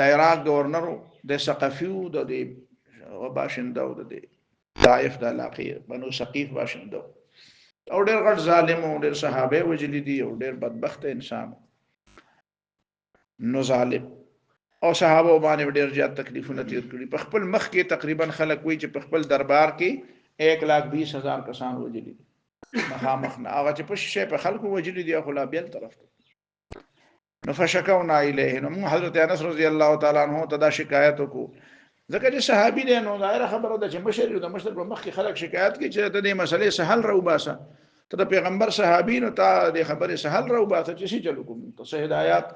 د عراق گورنر د ثقفیو د باشندو د طائف د علاقې بنو ثقيف باشندو او ډېر غټ ظالم او ډېر صحابه وجلی دي او ډېر بدبخت انسان نو ظالم او صحابه باندې ډېر زیات تکلیفونه تیر کړی په خپل مخ کې تقریبا خلک وی چې په خپل دربار کې 1,20,000 کسان وجلی دي مخامخ نه هغه چې په شی په خلکو وجلی دي خو لا بیل طرف نو فشکونا الیه نو حضرت انس رضی الله تعالی عنہ ته شکایت وکړو ځکه چې صحابي دی نو دا خبره ده چې مشر د مشر په مخ کې خلک شکایت کوي چې ته دې مسلې سهل راو باسه ته د پیغمبر صحابي نو ته د خبره سهل راو باسه چې شي چلو کوم ته هدایت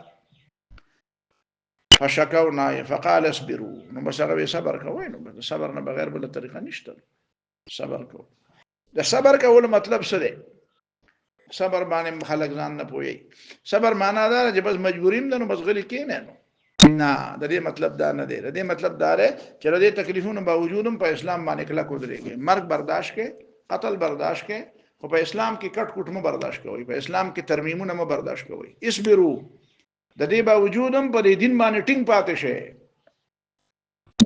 فشکونا فقال اصبروا نو بس هغه صبر کوي نو صبر نه بغیر بل طریقه نشته صبر کو د صبر کول مطلب څه دی صبر باندې خلک ځان نه پوي صبر معنا دا چې بس مجبوریم ده نو بس غلي کینې نو نه د دې مطلب دا نه دی د دې مطلب دا دی چې د دې تکلیفونو باوجود هم په اسلام باندې کله کودريږي مرګ برداشت کې قتل برداشت کې خو په اسلام کې کټ کوټ مو برداشت کوي په اسلام کې ترمیمونه مو برداشت کوي اصبروا د دې باوجود هم په دې دین باندې ټینګ پاتې شي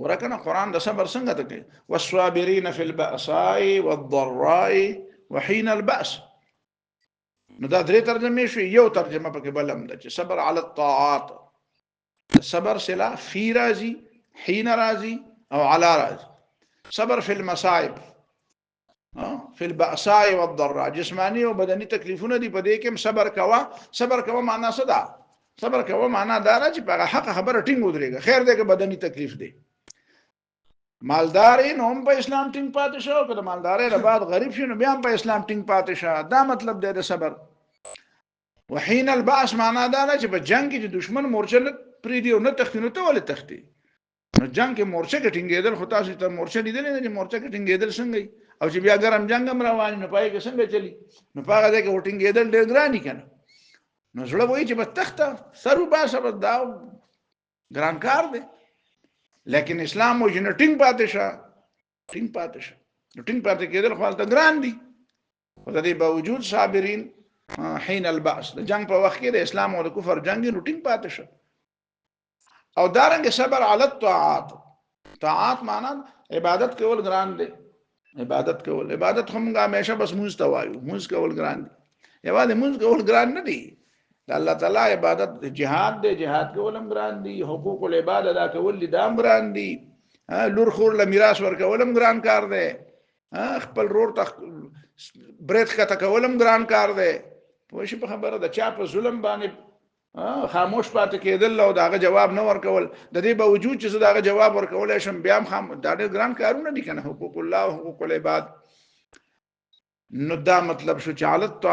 ورکنه قران د صبر څنګه ته کوي والصابرین فی البأساء والضراء وحين البأس نو دا درې ترجمه شي یو ترجمه پکې بلم ده چې صبر علی الطاعات صبر سلا فی رازی حین رازی او علا رازی صبر فی المصائب فی البأساء والضراء جسمانی و بدنی تکلیفونه دی په دې کې صبر کوا معنا څه ده صبر کوا معنا دا چې په حق خبره ټینګ ودرېږي خیر دې کې بدنی تکلیف دی مالدار نو هم په اسلام ټینګ پاتې شو کله مالدار نه بعد غریب شي نو بیا هم په اسلام ټینګ پاتې شو دا مطلب دی د صبر وحین الباس معنا دا چې په جنگ کې دشمن مورچل پری دی او نه تختینو ته ولې تختی نو جنگ کې مورچه کې ټینګېدل خو تاسو ته مورچه لیدل نه چې مورچه کې ټینګېدل څنګه او چې بیا ګرم جنگ هم روان نه پای کې څنګه چلی نو پاګه دې کې ټینګېدل ډېر ګرانی کنه نو زړه وایي چې بس تخته سرو باسه بس دا ګران کار دی لیکن اسلام مو جن ټینګ پاتې شه نو ټینګ پاتې کېدل خو ته ګران دي خو د دې باوجود صابرین حين البأس د جنگ په وخت کې د اسلام او د کفر جنگ نو ټینګ پاتې شه او دارنګ صبر علی الطاعات طاعات معنا عبادت کول ګران دي عبادت هم همیشه بس موږ ته وایو موږ کول ګران دي یوازې موږ کول ګران نه دي د الله تعالی عبادت جهاد دی جهاد کول هم ګران دي حقوق العباد ادا کول دي دا هم ګران دي لور خور له میراث ورکول هم ګران کار دی خپل رور ته برېت کته کول هم ګران کار دی پوه شي په خبره د چا په ظلم باندې خاموش پاتې کېدل او داغه جواب نه ورکول د دې باوجود چې داغه جواب ورکول شم بیا هم دا ډېر ګران کارونه دي کنه حقوق الله او حقوق العباد نو دا مطلب شو چې علت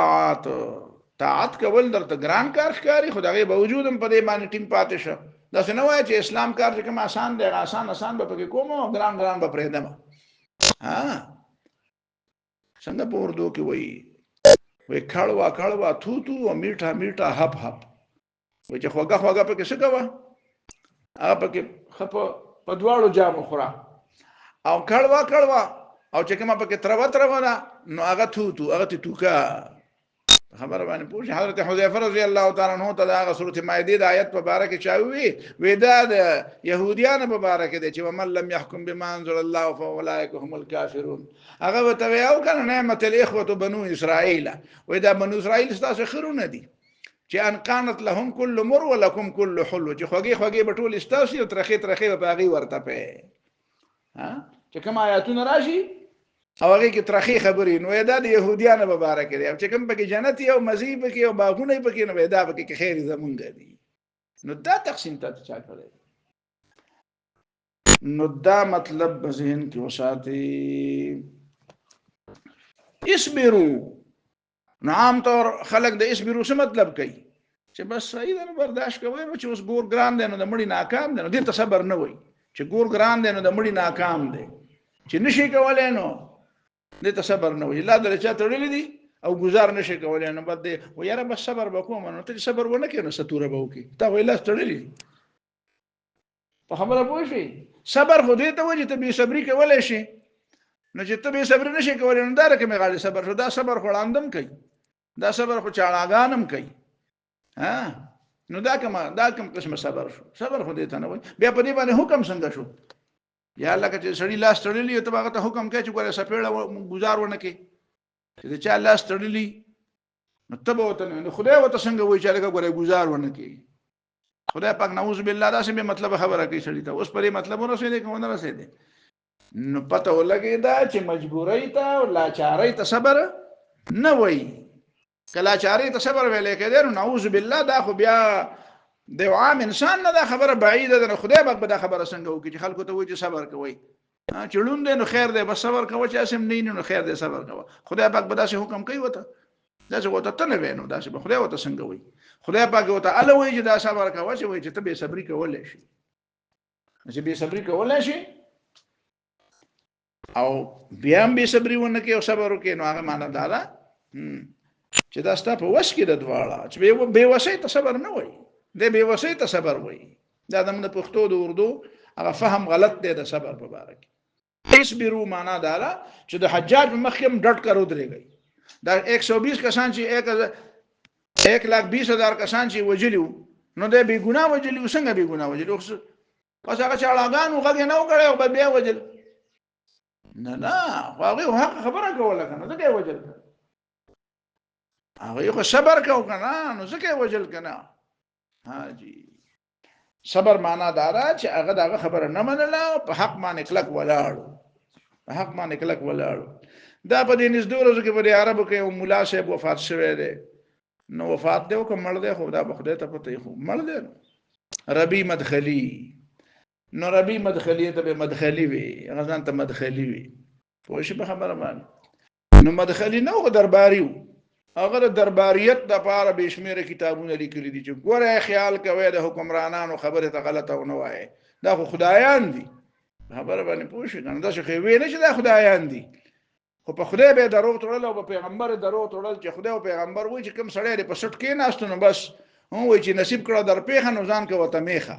طاعت کول درته ګران کار ښکاري خو دغه باوجود هم په دې باندې ټینګ پاتې شه دا څه نه وایي چې اسلام کار چې کوم آسان دی آسان به پکې کوم او ګران به پرېږدم څنګه په اردو کې وایي کړوا تو او میټا هپ و چې خوګه پکې څه کوه هغه پکې خپ په دواړو جامو خورا او کړوا او چې کومه پکې تروا نه نو هغه هغه توکا خبر باندې پوښ حضرت حذیفه رضی الله تعالی عنہ ته هغه سورۃ مائده د آیت مبارکه چاوي ودا د يهوديان مبارکه دي چې ومن لم يحكم بما انزل الله فاولئك هم الكافرون هغه وته یو کنه نعمت الاخوه بنو اسرائيل ودا بنو اسرائيل ستاسو خيرونه دي چې ان قانت لهم كل مر ولكم كل حلو چې خوږی بټول استاسي او ترخی په باغی ورته په چې کوم آیاتونه راشي او هغه کې ترخی خبرې نو دا د يهوديانو مبارک دي او چې کوم پکې جنت او مزي پکې او باغونه پکې نو دا پکې خیر زمونږ دي نو دا تقسیم ته چا کړی نو دا مطلب په ذهن کې وساتي اصبروا نو عام طور خلق د اصبروا څه مطلب کوي چې بس صحیح ده برداشت کوي نو چې اوس ګور ګران دی نو د مړي ناکام دی نو دې ته صبر نه وای چې ګور ګران دی نو د مړي ناکام دی چې نشي کولای نو دې ته صبر نه وي لا درچا تړلې دي او گزار نشي کولای نو بد دی و یاره بس صبر وکوم نو ته صبر ونه کړې نو ستوره به وکي تا ویلا تړلې په خبره پوه شئ صبر خو دې ته وایي ته به صبري کولای شي نو چې ته به صبر نشي کولای نو دا رکه مې غاړي صبر شو دا صبر خو لاندم کوي دا صبر خو چاړاګانم کوي ها نو دا کوم قسم صبر شو صبر خو دې ته نه وایي بیا په دې باندې حکم څنګه شو یا الله که سړی لاس تړلی ته هغه ته حکم کوي چې ګوره سپېړه گزار ونه کوي چې چا لاس تړلی نو ته به وته نو خدای وته څنګه وایي چې هغه ګوره گزار ونه کوي خدای پاک نعوذ بالله دا څه مطلب خبره کوي سړی ته اوس پرې مطلب ورسېږي کوم نه رسېږي نو پته ولګي دا چې مجبورۍ ته او لاچارۍ ته صبر نه وایي کله چارۍ ته صبر ویلې کېده نو نعوذ بالله دا خو بیا د عام انسان نه دا خبره بعیده ده نو خدای پاک به دا خبره څنګه وکړي چې خلکو ته وایي چې صبر کوئ چې لون دی نو خیر دی بس صبر کوه چې اسم نه نو خیر دی صبر کوه خدای پاک به داسې حکم کوي وته داسې وته ته نه وینو داسې به خدای وته څنګه وایي خدای پاک وته الله وایي چې دا صبر کوه چې وایي چې ته به صبري کولای شي چې به صبري کولای شي او بیا هم به صبري ونه کې او صبر وکې نو هغه معنا دا ده چې دا ستا په وس کې د دواړه چې به وسې ته صبر نه وایي د به وسې ته صبر وایي دا د موږ پښتو د اردو هغه فهم غلط دی د صبر په اړه کې اصبروا معنا دا ده چې د حجاج مخیم ډټ کرو درېږي دا 120 کسان چې 1,20,000 کسان چې وجلیو نو د بی ګناه وجلیو څنګه بی ګناه وجلیو پس هغه چاړاګانو غږ نه وکړي او بیا وجل نه هغه حق خبره کوله کنه ځکه وجل هغه خو صبر کو کنه نو ځکه وجل کنه ها جی صبر معنا دارا چې هغه دغه خبره نه منله په حق باندې کلک ولاړو په حق باندې کلک ولاړو دا په دې نږدې ورځو کې په عربو کې یو مولا صاحب وفات شوی دی نو وفات دی او کوم مړ دی خو دا په خدای ته پته خو مړ دی ربی مدخلی نو ربی مدخلی ته به مدخلی وي غزان ته مدخلی وي پوه شي په خبره باندې نو مدخلی نو درباریو هغه درباریت د پاره بشمیره کتابونه لیکلي دي چې ګوره خیال کوي د حکمرانانو خبره ته غلطه ونه وایي دا خو خدایان دي خبره باندې پوه شئ کنه دا څه خوي نه چې دا خدایان دي خو په خدای به درو تړل او په پیغمبر درو تړل چې خدای او پیغمبر وایي چې کوم سړی په سټ کې ناستو نو بس هو وایي چې نصیب کړه در پیخه نو ځان کې وته میخه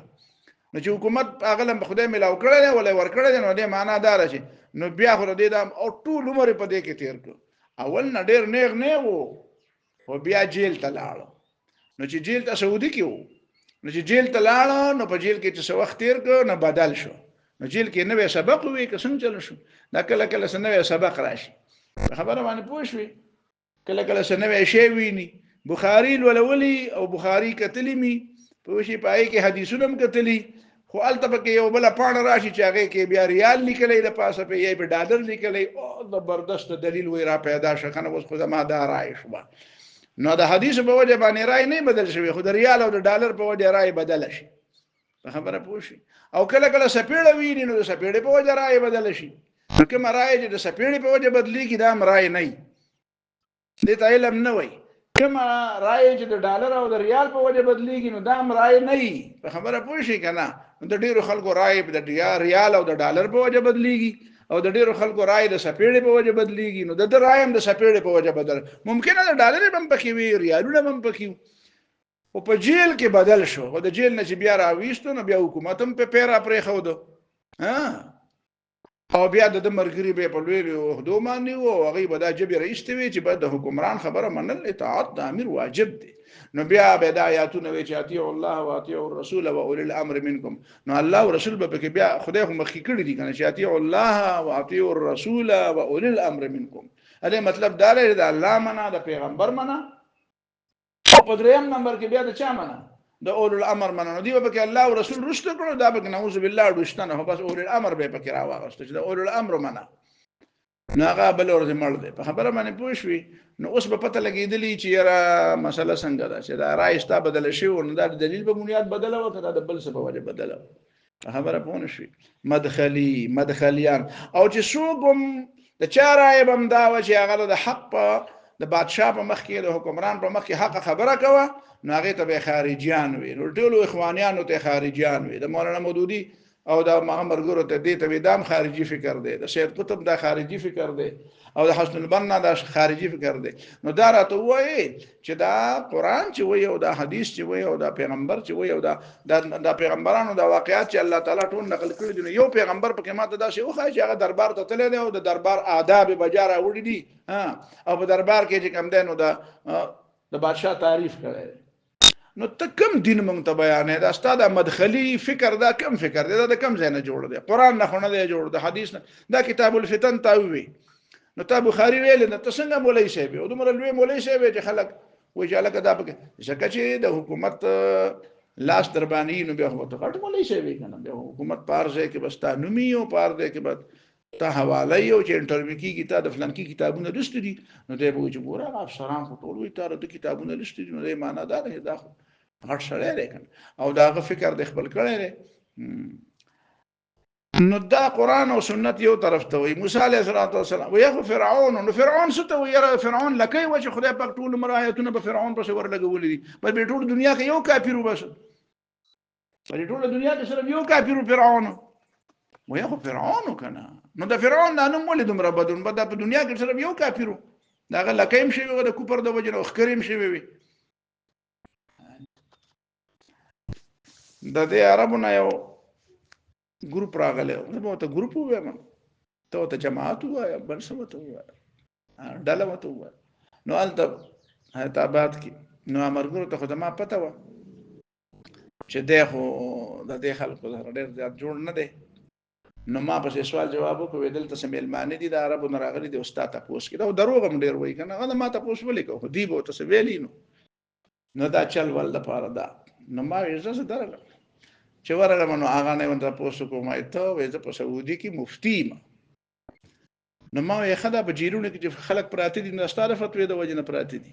نو چې حکومت هغه په خدای ملاو کړل ولا ور کړل نو دې معنا دار شي نو بیا خو دې دا او ټول عمر په دې کې تیر کړ اول نه ډیر نیغ نه وو او بیا جیل ته لاړو نو چې جیل ته سعودي کې وو نو چې جیل ته لاړو نو په جیل کې چې څه وخت تیر کړ نو بدل شو نو جیل کې نوې سبق وی که څنګه چل شو دا کله کله نوې سبق راشي خبره باندې پوه شوي کله کله نوې شی ویني بخاری ولولي او بخاری کتلی می په شي پای کې حدیثونه هم کتلی خو الته کې یو بل پاڼه راشي چې هغه کې بیا ریال لیکلې د پاسه په یې په ډالر لیکلې او زبردست دلیل وی را پیدا شخنه اوس خو ما دا رائے شو نو د حدیث په وجه باندې رائے نه بدل شوی خو د ریال او د ډالر په وجه رائے بدل شي خبره پوه شي او کله کله سپېړه ویني نو د سپېړې په وجه رائے بدل شي کوم رائے چې د سپېړې په وجه بدلیږي دا رائے نه دې ته علم نه وای کوم رائے چې د ډالر او د ریال په وجه بدلیږي نو دا رائے نه خبره پوه شي کنه د ډیرو خلکو رائے د ریال او د ډالر په وجه بدلیږي او د ډیرو خلکو رائے د سپېړې په وجه بدلیږي نو د رائے هم د سپېړې په وجه بدل ممکن د ډالر هم پکې وي ریالونه هم پکې او په جیل کې بدل شو او د جیل نه چې بیا راويستو نو بیا حکومت هم په پیرا پرې خو دو او بیا د مرګري به په لوی عہدو باندې او هغه به د جبر ایستوي چې به د حکمران خبره منل اطاعت د امیر واجب دی نو بیا به د آیاتونه وی چې اطیع الله او اطیع الرسول و اولي الامر منکم نو الله او رسول به کې بیا خدای خو مخکې کړی دي کنه چې اطیع الله او اطیع الرسول و اولي الامر منکم اله مطلب دا لري د الله منا د پیغمبر منا او په دریم نمبر کې بیا د چا منا د اولي الامر منا نو دی به کې الله او رسول رسول کړو دا به نعوذ بالله رښتنه هو بس اولي الامر به پکې راوغسته چې د اولي الامر منا ناغه بل ورته مړ دی په خبره باندې پوه شوي نو اوس په پته لګېدلی چې یاره مسله څنګه ده چې دا رایې ستا بدله شوي نو دا د دلیل په بنیاد بدله وه که دا د بل څه په وجه بدله وه خبره پوه نه شوي مدخلیان او چې څوک هم د چا رایې به هم دا وه چې هغه د حق په د بادشاه په مخ کې د حکمران په مخ کې حق خبره کوه نو هغې ته به خارجیان وي نو ټولو اخوانیانو ته خارجیان وي د مولانا مودودي او دا مرګورو ته دې ته دام خارجي فکر دی د سید قطب دا خارجي فکر دی او د حسن البنا دا خارجي فکر دی نو دا راته وایي چې دا قران چې وایي او دا حدیث چې وایي او دا پیغمبر چې وایي او دا پیغمبرانو دا واقعیات چې الله تعالی ټول نقل کړي دي یو پیغمبر پکې ماته دا شی وخا چې هغه دربار ته تللی دی او د دربار آداب بجاره وړي دي او په دربار کې چې کم دی نو د بادشاہ تعریف کړي نو ته کم دین مونږ ته بیانې دا ستاد مدخلي فکر دا کم فکر دی دا کم ځای نه جوړ دی قران نه خونه دی جوړ دی حدیث نه دا کتاب الفتن تاوي نو ته بخاری ویل نه ته څنګه مولوی صاحب او دومره لوی مولوی صاحب چې خلک وایي چې الګ دا پکې ځکه چې د حکومت لاس دربانی نو به هو ته غټ مولوی صاحب کنه به حکومت پارځه کې بس تا نومي او پارځه کې بس ته حواله یو چې انټرویو کیږي ته د فلان کی کتابونه لست دي نو ته به چې ګوره افسران خو ټول وي ته د کتابونه لست دي نو یې معنا دا نه دا غټ شړې لري او دا فکر د خپل کړي نو دا قران او سنت یو طرف ته وي موسی علیه السلام ویغه فرعون نو فرعون څه ته ویره فرعون لکه و چې خدای پاک ټول مرایتونه په فرعون پسې ورلګولې دي په ټول دنیا کې یو کافر وبس په ټول دنیا کې صرف یو کافر فرعون ویغه فرعون کنه نو دا فرعون نه مولې دومره بدون بد په دنیا کې صرف یو کافر دا لکه هم شي د کوپر د وجنه خکریم شي وي د دې عربونه یو ګروپ راغله نو به ته ګروپ وایم ته جماعت وایم بل څه وته وایم ډله وته وایم نو الته هیدرآباد کې نو امرګورو ته خدما پته و چې دغه د دې خلکو سره ډېر زیات جوړ نه دی نو ما په سوال جواب وکړ دلته سمېلمانه دي د عربو نه راغلي دي استاد تاسو کې دا دروغ هم ډېر وایي کنه غل ما تاسو ولې کو دی به تاسو ویلی نو دا چل ول د پاره دا نو ما اجازه درلم چې ورغلم نو هغه نه ونده پوسو کومه ته وې په سعودي کې مفتي ما نو ما یې خدا په جیرونه کې خلک پراته دي نه ستاره فتوی د وجنه پراته دي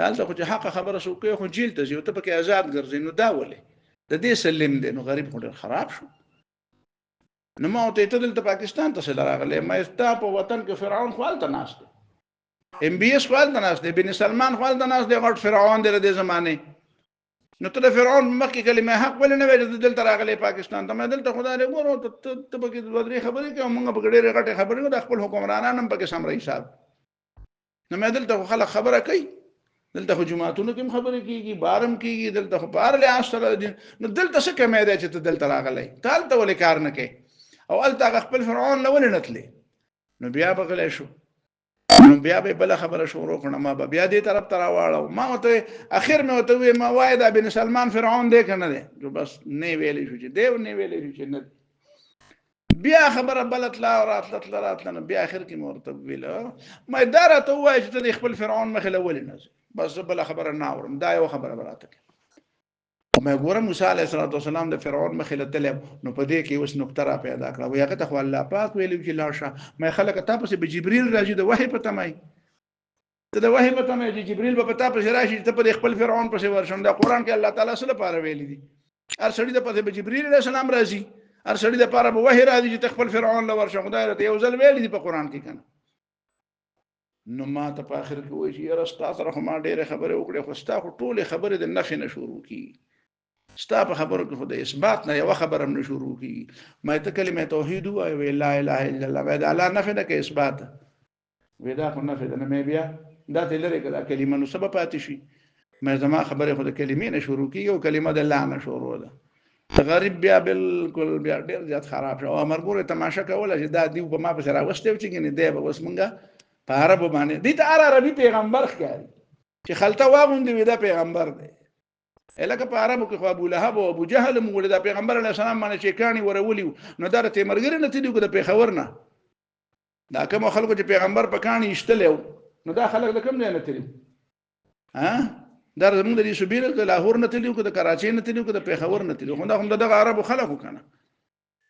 حالته خو چې حق خبره شو کوي خو جیل ته یو ته پکې آزاد ګرځي نو دا ولې د دې سلم دي نو غریب خو خراب شو نو ما ته دلته پاکستان ته سره راغله ما استا په وطن کې فرعون خپل ناشته ام بي اس خپل ناشته بن سلمان خپل ناشته غټ فرعون د زمانه نو ته فرعون مخکې کلمه حق ولې نه ویل دلته راغلی پاکستان ته مې دلته خدای له ګورو ته پکې د ودرې خبرې کوم موږ په ډېرې غټه خبرې د خپل حکمرانانو هم پکې سم رئیس صاحب نو مې دلته خلک خبره کوي دلته جمعهتونو کې خبرې کیږي بارم کیږي دلته بار له اصله نو دلته څه کمه ده چې ته دلته راغلی تالته ولې کار نه کوي او الته خپل فرعون له ولې نتلې نو بیا بغلی شو نو بیا به بل خبره شروع کړم ما بیا دې طرف ته راوړم ما ته اخر مې وته ما وای دا بن سلمان فرعون دې کنه دې جو بس نه ویلې شو چې دیو نه ویلې شو چې نه بیا خبره بلت لا راتله بیا اخر کې مرتب ویل ما اداره ته وای چې ته خپل فرعون مخې له ولې نه بس بل خبره نه اورم دا یو خبره براته ما ګورم موسی علیه السلام د فرعون مخې له تل نو په دې کې اوس نقطه را پیدا کړه وی هغه ته خو الله پاک ویلو چې لاشه ما خلک تاسو به جبريل راځي د وحي په تمای ته د وحي په تمای چې جبريل به پتا په راشي ته په خپل فرعون په ورشم د قران کې الله تعالی سره لپاره ویلي دي هر سړي د په جبريل علیه السلام راځي هر سړي د لپاره به وحي راځي چې خپل فرعون له ورشم خدای ته یو ځل ویلي دي په قران کې کنه نو ما ته په اخر کې وایي چې راستا سره ما ډېر خبره وکړه خو ستا ټول خبره د نفي نه شروع کی ستا په خبرو کې خدای اثبات نه یو خبره هم شروع کی ما ته کلمه توحید وای لا اله الا الله وای دا الله نفي نه کې اثبات وای دا خو نفي نه مې بیا دا ته لري کړه کلمه نو سبب پاتې شي ما زما خبره خو د کلمې نه شروع کی او کلمه د الله نه شروع ده غریب بیا بالکل بیا ډیر زیات خراب شو امر ګوره تماشا کوله چې دا دی په ما په سره واستو چې نه دی به وس مونږه په عربو باندې دي ته عربي پیغمبر ښکاري چې خلته واغوندي وي دا پیغمبر دی الکه په عربو کې خو ابو لهب او ابو جهل موږ د پیغمبر علیه السلام باندې چې کانی ورولي نو دا ته مرګره نه تدیو د پیښور نه دا کوم خلکو چې پیغمبر په کانی اشتلو نو دا خلک د کوم نه تدیو ها دا زموږ د شبیر د لاهور نه تدیو د کراچۍ نه تدیو د پیښور نه تدیو خو دا هم د عربو خلکو کنه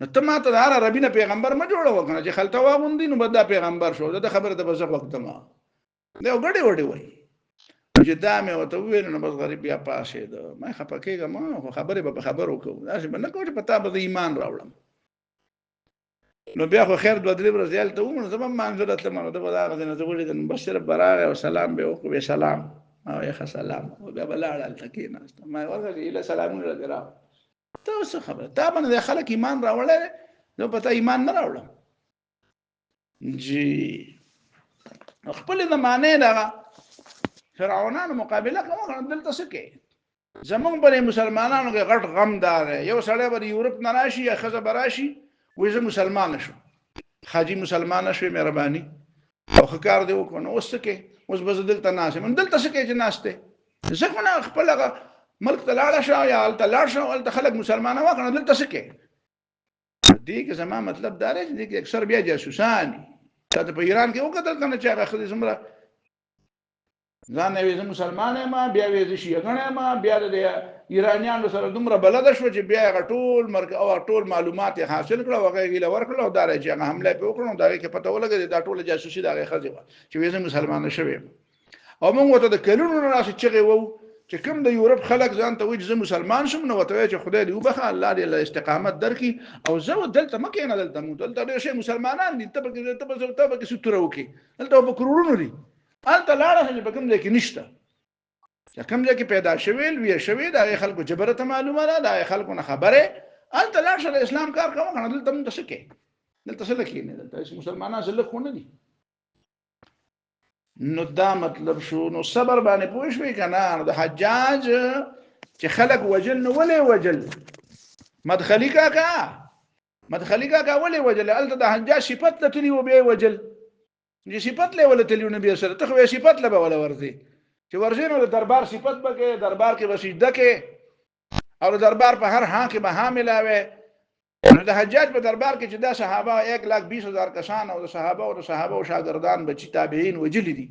نو ته ماته د عربي نه پیغمبر ما جوړو کنه چې خلته واغوندي نو بد پیغمبر شو دا خبره د بزغ وخت ما دا وګړي وړي وای چې دا مې وته ویل نو بس غریب بیا پاسې ده ما خپکهګه ما خبره به خبرو کوم دا چې نه کوم چې پتا به ایمان راوړم نو بیا خو خیر دوه درې ورځې ته ومن زما منځلت لمه دا به دا غزنه زغړي د مبشر براغه او سلام به وکړو سلام او یا سلام او بیا بلاړ تکي نه ما ورغلی له سلامونه درا ته څه خبره تا باندې خلک ایمان راوړل نو پته ایمان نه راوړل جی خپل د معنی دا فرعونانو مقابله کوم دلته څه کوي زمون پر مسلمانانو کې غټ غم دار یو سړی به یورپ نه راشي یا خزه براشي وې زه مسلمان شم حاجی مسلمان شوی مهرباني او خکار دی وکړو اوس څه کې اوس به دلته ناس من دلته څه کې چې ناشته ځکه نه خپل ملک ته لاړ شو یا لاړ شو ول خلک مسلمانان وکړه دلته څه کې دې کې زما مطلب دا دی چې اکثر بیا جاسوسان ته په ایران کې وکړل کنه چې هغه خدي زمره ځان نه مسلمان ما بیا وې شي غنه ما بیا د ایرانیانو سره دومره بلد شو چې بیا غټول مرګ او ټول معلومات حاصل کړه وغه غیله ورکړه او دا چې هغه حمله په وکړو دا کې پته ولګی دا ټول جاسوسي دا خځه و چې وې مسلمان شوی او موږ ته د کلونو راشي چې وو چې کوم د یورپ خلک ځان ته وایي چې مسلمان شوم نو ته چې خدای دې وبخه الله دې له استقامت درکې او زه دلته مکه نه دلته مو دلته ډېر مسلمانان دي ته به کې ستوره وکي دلته به کرورونو دي انت لاړه چې په کوم ځای کې نشته چې کوم ځای کې پیدا شویل وی شوی دا خلکو جبرته معلومه ده دا خلکو نه خبره انت لاړ شې اسلام کار کوم کنه دلته موږ څه کې دلته څه لکې نه دلته مسلمانان څه لکونه دي نو دا مطلب شو نو صبر باندې پوه شوي کنه د حجاج چې خلک وجل نو ولې وجل مدخلي کاکا ولې وجل الته د حجاج صفت لتلی و به وجل چې صفت له ولته لیونه به سره ته خو صفت له ولا ورته چې ورځې نو د دربار صفت بکې دربار کې وسجده کې او دربار په هر ها کې به ها ملاوي نو د حجاج په دربار کې چې دا صحابه 1,20,000 کسان او د صحابه او شاګردان بچی تابعین وجل دي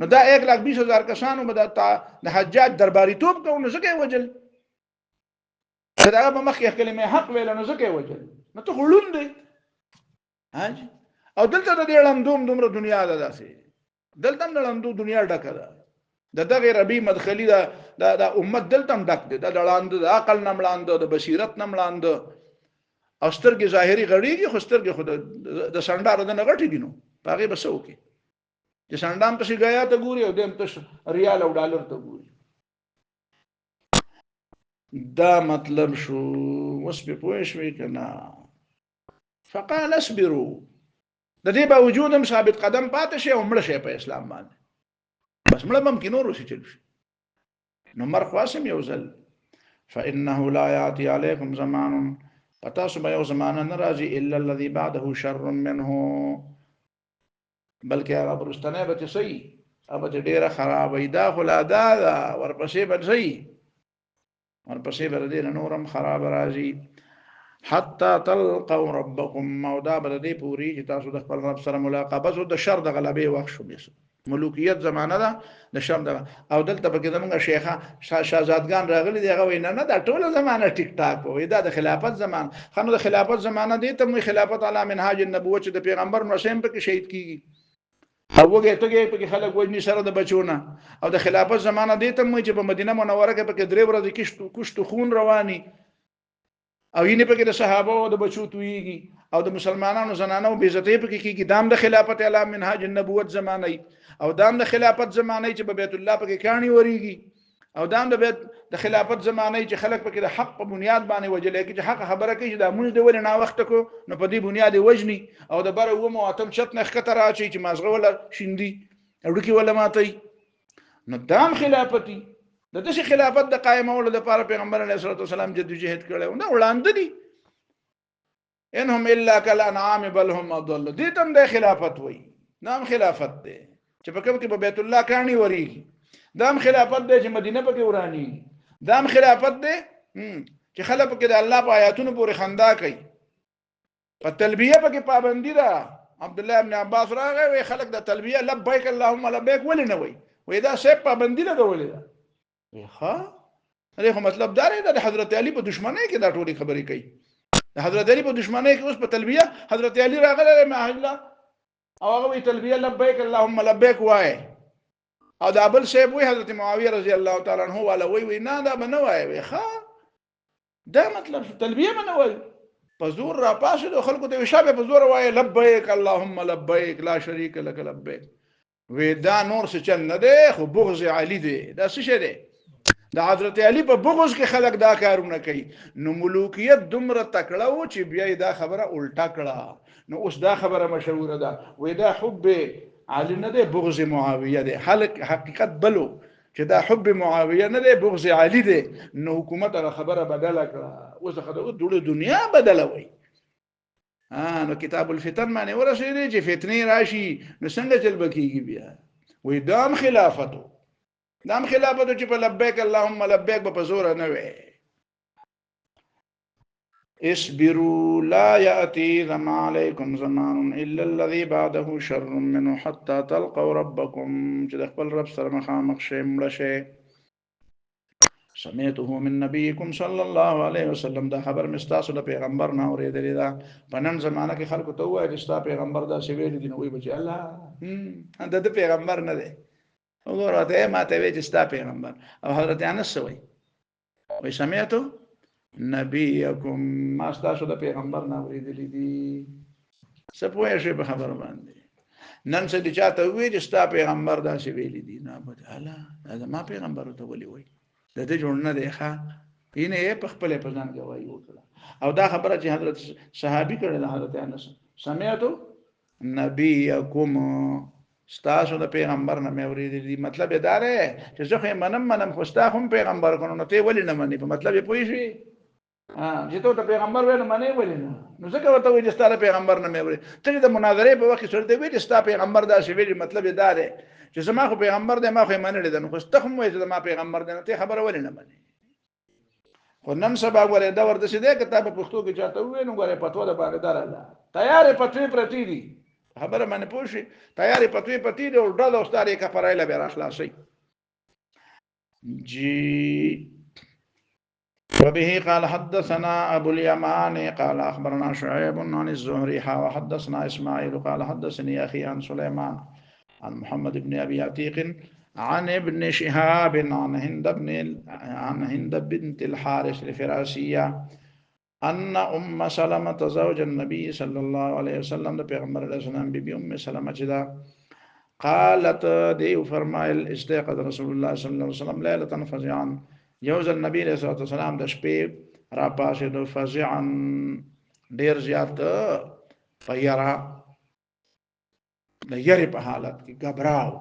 نو دا 1,20,000 کسانو به د حجاج درباري توپ کوي نو څنګه وجل دا په مخ کې کلمه حق ویل نو څنګه وجل نو ته غلون دی هاج او دلته د لندوم دومره دنیا ده داسې دلته د لندو دنیا ډکه ده دغه ربي مدخلي د امت دلته ډک دي د لاند د عقل نه ملاند د بصیرت نه ملاند او سترګې ظاهري غړيږي خو سترګې خود د سندار د نغټي دي نو هغه بسو کې چې سندام ته غیا ته ګوري او دیم ته ریال او ډالر ته ګوري دا مطلب شو اوس په پوه شوي کنه فقال اصبروا د دې باوجود هم ثابت قدم پاتې شي او مړ شي په اسلام باندې بس مړ ممکن نور شي چل شي نو مر قاسم یوزل فانه لا یاتي علیکم زمان پتا سو به یو زمانه ناراضي الا الذي بعده شر منه بلکې هغه برستنه به صحیح ابه ډیره خراب ایدا خلادا ورپسې به صحیح ورپسې به دې نورم خراب راځي حتى تلقوا ربكم مودا بلدي پوری چې تاسو د خپل رب سره ملاقات او د شر د غلبې وخت شو بیس ملوکیت زمانه ده د شر د او دلته په کې زمونږ شیخه شاهزادګان راغلي دی هغه نه دا ټول زمانه ټیک ټاک وي دا د خلافت زمان خنو د خلافت زمانه دی ته خلافت علی منهاج النبوه چې د پیغمبر نوسیم په کې شهید کیږي او وګه ته په کې خلک وجنی سره د بچونه او د خلافت زمانه دی ته چې په مدینه منوره کې په کې درې ورځې کشت خون رواني او یې نه پکې د صحابه او د بچو تویږي او د مسلمانانو زنانو بے عزتۍ پکې کیږي دام د خلافت اعلی منهاج النبوت زمانه او دام د خلافت زمانه چې په بیت الله پکې کانی وریږي او دام د خلافت زمانه چې خلک پکې د حق په بنیاد باندې وجلې کې چې حق خبره کوي چې د مونږ د ولې نا وخت کو نو په دې بنیاد وجني او د بره و مو اتم چت نه خطر راځي چې مازغه ولا شیندي اډوکی ولا ماتي نو دام خلافتي د دې خلافت د قائمولو لپاره پیغمبر علیه الصلاه والسلام جدوجہد کړو نه وړاندې دي انهم الا كالانعام بل هم اضل دي تم د خلافت وای نام خلافت ده چې په کوم کې په بیت الله کانی وریږي دام خلافت ده چې مدینه پکې ورانی دام خلافت ده چې خلک پکې د الله په آیاتونو پورې خندا کوي په تلبیه پکې پابندی ده عبد الله ابن عباس راغی وی خلک د تلبیه لبیک اللهم لبیک ولې نه وی دا څه پابندی نه ولې ده ها دغه مطلب دا دی د حضرت علی په دشمنی کې دا ټولي خبرې کوي د حضرت علی په دشمنی کې اوس په تلبیه حضرت علی راغله مع الله او هغه وی تلبیه لبیک اللهم لبیک وای او دا بل شی وی حضرت معاویه رضی الله تعالی عنہ ولا وی نه دا بنوای وی ها دا مطلب تلبیه بنوای په زور را پاسه د خلکو ته شابه په زور وای لبیک اللهم لبیک لا شریک لك لبیک وی دا نور څه چل نه دی خو بغض علی دی دا څه شی دی د حضرت علی په بغض کې خلک دا کارونه کوي نو ملوکیت دومره تکړه و چې بیا دا خبره الټا کړه نو اوس دا خبره مشهوره ده وې دا حب علی نه دی بغض معاویه دی حقیقت بلو چې دا حب معاویه نه دی بغض علی دی نو حکومت هغه خبره بدله کړه اوس خدای د دنیا بدله وای نو کتاب الفتن باندې ورسېږي چې فتنې راشي نو څنګه چل بکیږي بیا وې دام خلافتو چې په لبیک اللهم لبیک په زور نه وي اصبروا لا ياتي ذما عليكم زمان الا الذي بعده شر منه حتى تلقوا ربكم چې د خپل رب سره مخامخ شي مړ شي سمعته من نبيكم صلى الله عليه وسلم دا خبر مستاسو د پیغمبر نه اورېدلی دا په نن زمانہ کې خلکو ته وایي چې ستا پیغمبر دا سی ویل دي نو وایي بچي الله د پیغمبر نه دی وګوره ما ته وی چې ستا پیغمبر او حضرت انس وایي سمعته نبيكم ما تاسو د پیغمبر نه اوریدلې دي سپوږی شي په خبر باندې نن څه دي چاته وی چې ستا پیغمبر دا شی ویلي دي نه بد الله دا ما پیغمبر ته ولي وای د دې جوړ نه دی ښا اینه په خپل په ځان گواہی وکړه او دا خبره چې حضرت صحابي کړل حضرت انس سمعتو نبيكم ستاسو د پیغمبر نه مې اوریدلې دي مطلب دا دی چې زه منم خو ستا هم پیغمبر کونو نو ته ولي نه منې په مطلب یې پوي شي چې ته پیغمبر وې نه منې ولې نه نو ځکه ورته وې چې ستاره پیغمبر نه مې وې ته د مناظره په وخت سره دی چې ستا پیغمبر دا شی ویلي مطلب دا دی چې زما خو پیغمبر دی ما خو منل دي نو خو ته هم وې چې ما پیغمبر دی نو ته خبره ولې نه منې خو نن سبا غوړې دا ورته شي دی کتاب پښتو کې چاته وې نو غوړې پتو د باندې دراله تیارې پتوې پرتی دي خبره باندې پوښي تیارې پتوې پتی دي او ډله استاره کا پرایله به راخلاصي جی وبه قال حدثنا ابو اليمان قال اخبرنا شعيب عن الزهري وحدثنا اسماعيل قال حدثني اخي عن سليمان عن محمد بن ابي عتيق عن ابن شهاب عن هند بنت الحارث الفراسيه ان ام سلمة زوج النبي صلى الله عليه وسلم پیغمبر علیہ السلام بی ام سلمة جدا قالت دي فرمایل استيقظ رسول الله صلى الله عليه وسلم ليله فزعا یوز النبی علیہ الصلوۃ والسلام د شپې را پاسې د فزعا ډیر زیات فیرا د یری په حالت کې غبراو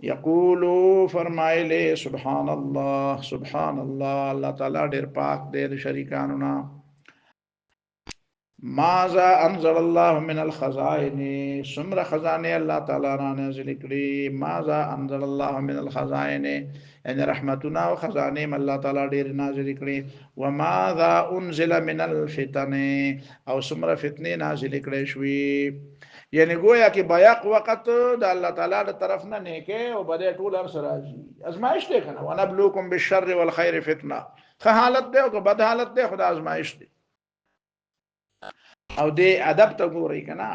یقول فرمایله سبحان الله الله تعالی ډیر پاک دی د شریکانو نه ماذا انزل الله من الخزائن سمر خزانه الله تعالی را نازل کړي ماذا انزل الله من الخزائن ان رحمتنا او خزانه الله تعالی ډیر نازل کړي وماذا انزل من الفتن او سمر فتنه نازل کړي شوي یعنی گویا کې بیاق وخت د الله تعالی تر طرف نه نیکه او بده ټول هر سره راځي ازمایش ده کنه ونبلوکم بالشر والخير فتنه خه حالت ده او بد حالت ده خدا ازمایش ده او دې ادب ته ګورئ کنه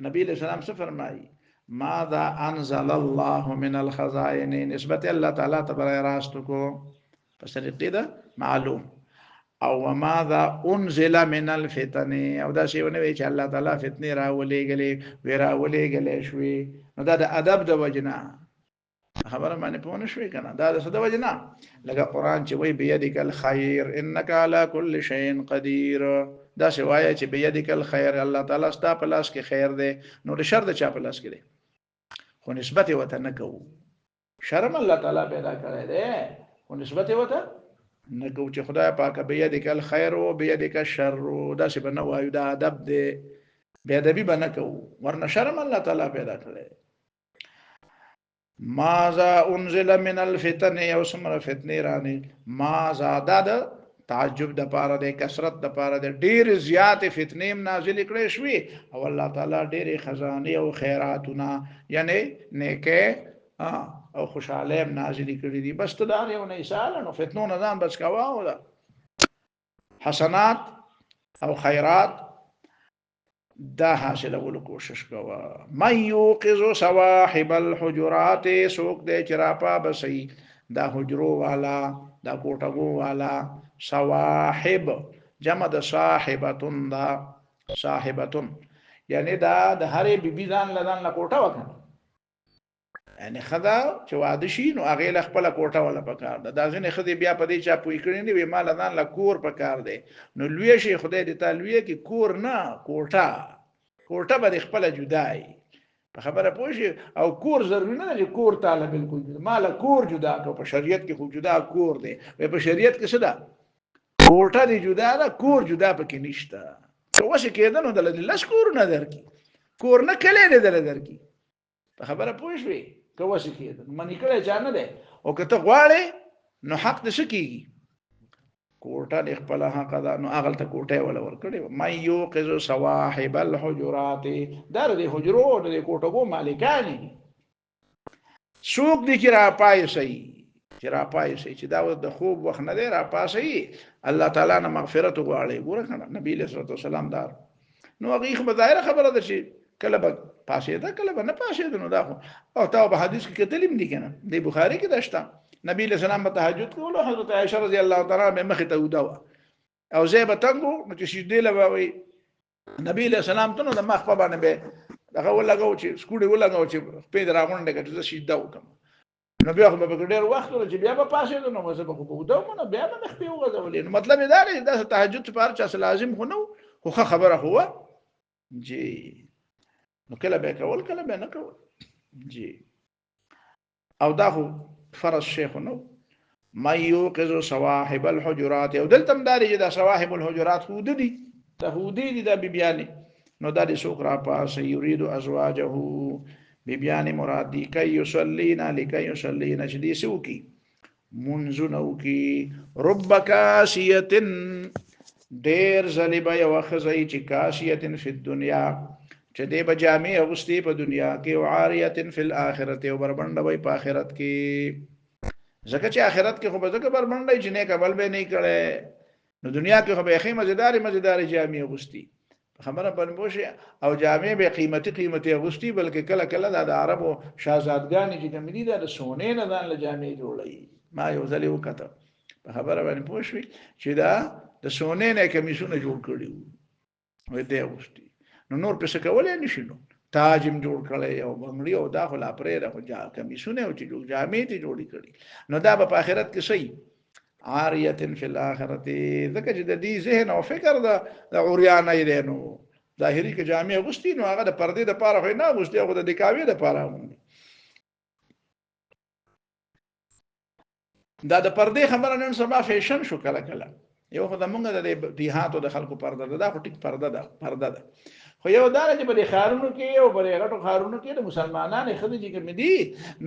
نبی له سلام څه فرمایي ماذا انزل الله من الخزائن نسبت الله تعالی تبارک راست کو پس دې ده معلوم او ماذا انزل من الفتن او دا شی ونه وی چې الله تعالی فتنه راولېګلې شوې نو دا د ادب د وجنا خبره باندې پونه شوې کنه دا د څه د وجنا لکه قران چې وی بيدک الخير انك على كل شيء قدير دا شوايه چې بيدک الخير الله تعالی ستا په لاس کې خیر دی نو د شر د چا په لاس کې دی خو نسبت وته نه کوو شرم الله تعالی پیدا کړی دی خو نسبت وته نګو چې خدای پاک بيدک الخير او بيدک الشر دا څه بنو وایو دا ادب دی بے ادبی بنکو ورنه شرم الله تعالی پیدا کړی ماذا انزل من الفتن او سمر فتنه رانی ماذا د تعجب د پاره د کثرت د پاره د ډیر زیات فتنې نازل کړي شوی او الله تعالی ډیر خزانه او خیراتونه یعنی نیکه او خوشاله نازل کړي دي بس ته دا یو نه ایساله نو فتنو نه ځان بچ کوا او حسنات او خیرات دا حاصله ول کوشش کوا مَن یوقظ صواحب الحجرات سوق دې چراپا بسئی دا حجرو والا دا کوټګو والا صواحب جمع د صاحبتون دا صاحبتون یعنی دا د هرې بیبي ځان لدان لا کوټه وکړه یعنی خدا چې واده شي نو هغه له خپل کوټه ولا پکار ده دا ځنه خدي بیا په دې چا پوي کړی نه وي مال ځان لا کور پکار دی نو لوی شي خدای دې تعالی کې کور نه کوټه به خپل جدای په خبره پوښي او کور ضروري نه دی کور تعالی بالکل مال کور جدا کو په شریعت کې خو جدا کور دی په شریعت کې څه ده کوټه دی جدا ده کور جدا پکې نشته خو څه کېدل نو د لږ کور نه درکې کور نه کله نه درکې په خبره پوښوي کوه څه کېدل منی کړه چا نه ده او کته غواړي نو حق د شکیږي کوټه د خپل حق ده نو اغل ته کوټه ولا ور کړي مې یو قزو صواحب الحجرات در د حجرو د کوټو مالکانی سوق دي چې را پای شي چې دا د خوب وخت نه دی را پاسي الله تعالی نه مغفرت غواړي ګوره کنه نبی له صلوات والسلام دار نو هغه بظاهر خبره ده چې کله به پاسې ده کله به نه پاسې ده نو دا خو او تا په حدیث کې کتلیم دي کنه د بخاری کې داشته نبی له سلام په تهجد کولو حضرت عائشہ رضی الله تعالی عنها مخ ته ودا او زه به تنګو چې شیدې لوي نبی له سلام ته نو د مخ په باندې به دغه ولګاو چې سکوډي ولګاو چې په دراغونډه کې چې شیدې وکم نو بیا خو به ډېر وخت چې بیا به پاسې ده نو زه به خو ودا نو بیا به مخ په وغځولې نو مطلب دا دی د تهجد پر چا لازم خو نو خو خبره هو جی نو کله به کول کله به نه کول جی او دا خو فرض شیخ نو ما یوقظ صواحب الحجرات او دلتم داري دا صواحب الحجرات هودي تهودي دا بیبیانی نو دا دي سوکرا پاس یرید ازواجه بیبیانی مرادی کای یصلینا لکای یصلینا چدي سوکی منزنو کی رب کاسیه دیر زلیبا یو خزای چې کاسیه فی الدنیا چې دی بجامع اغستی په دنیا کې او عاریه فی الاخرته او بربند وای په آخرت کې زکه چې آخرت کې خو به زکه بربند چې نه قبل به نه کړي نو دنیا کې خو به خې مزیدار جامع اغستی خبره بنبوشه او جامع به قیمتي اغستی بلکې کله کله د عربو شاهزادګان چې کوم دي د سونې نه ځان له جامع جوړي ما یو ځلې وکړه په خبره باندې پوښوي چې دا د سونې نه کمیسونه جوړ کړي وي دې اغستی نو نور په څه کولای نشي نو تاجم جوړ کړي او بنگړي او داخل اپرې راخو جا کمیسونه او چې جامع ته جوړي کړي نو دا په آخرت کې صحیح عاریه فی الاخرته ځکه چې د دې ذهن او فکر د عریان نه نو ظاهري کې جامع غوستي نو هغه د پردې د پاره خو نه غوستي هغه د دکاوي د پاره دا د پردې خبره نن سبا فیشن شو کله کله یو خدای مونږ د دیهاتو د خلکو پرده ده خو ټیک پرده ده خو یو دار چې په خارونو کې او په غټو خارونو کې د مسلمانانو خدای چې کوم دي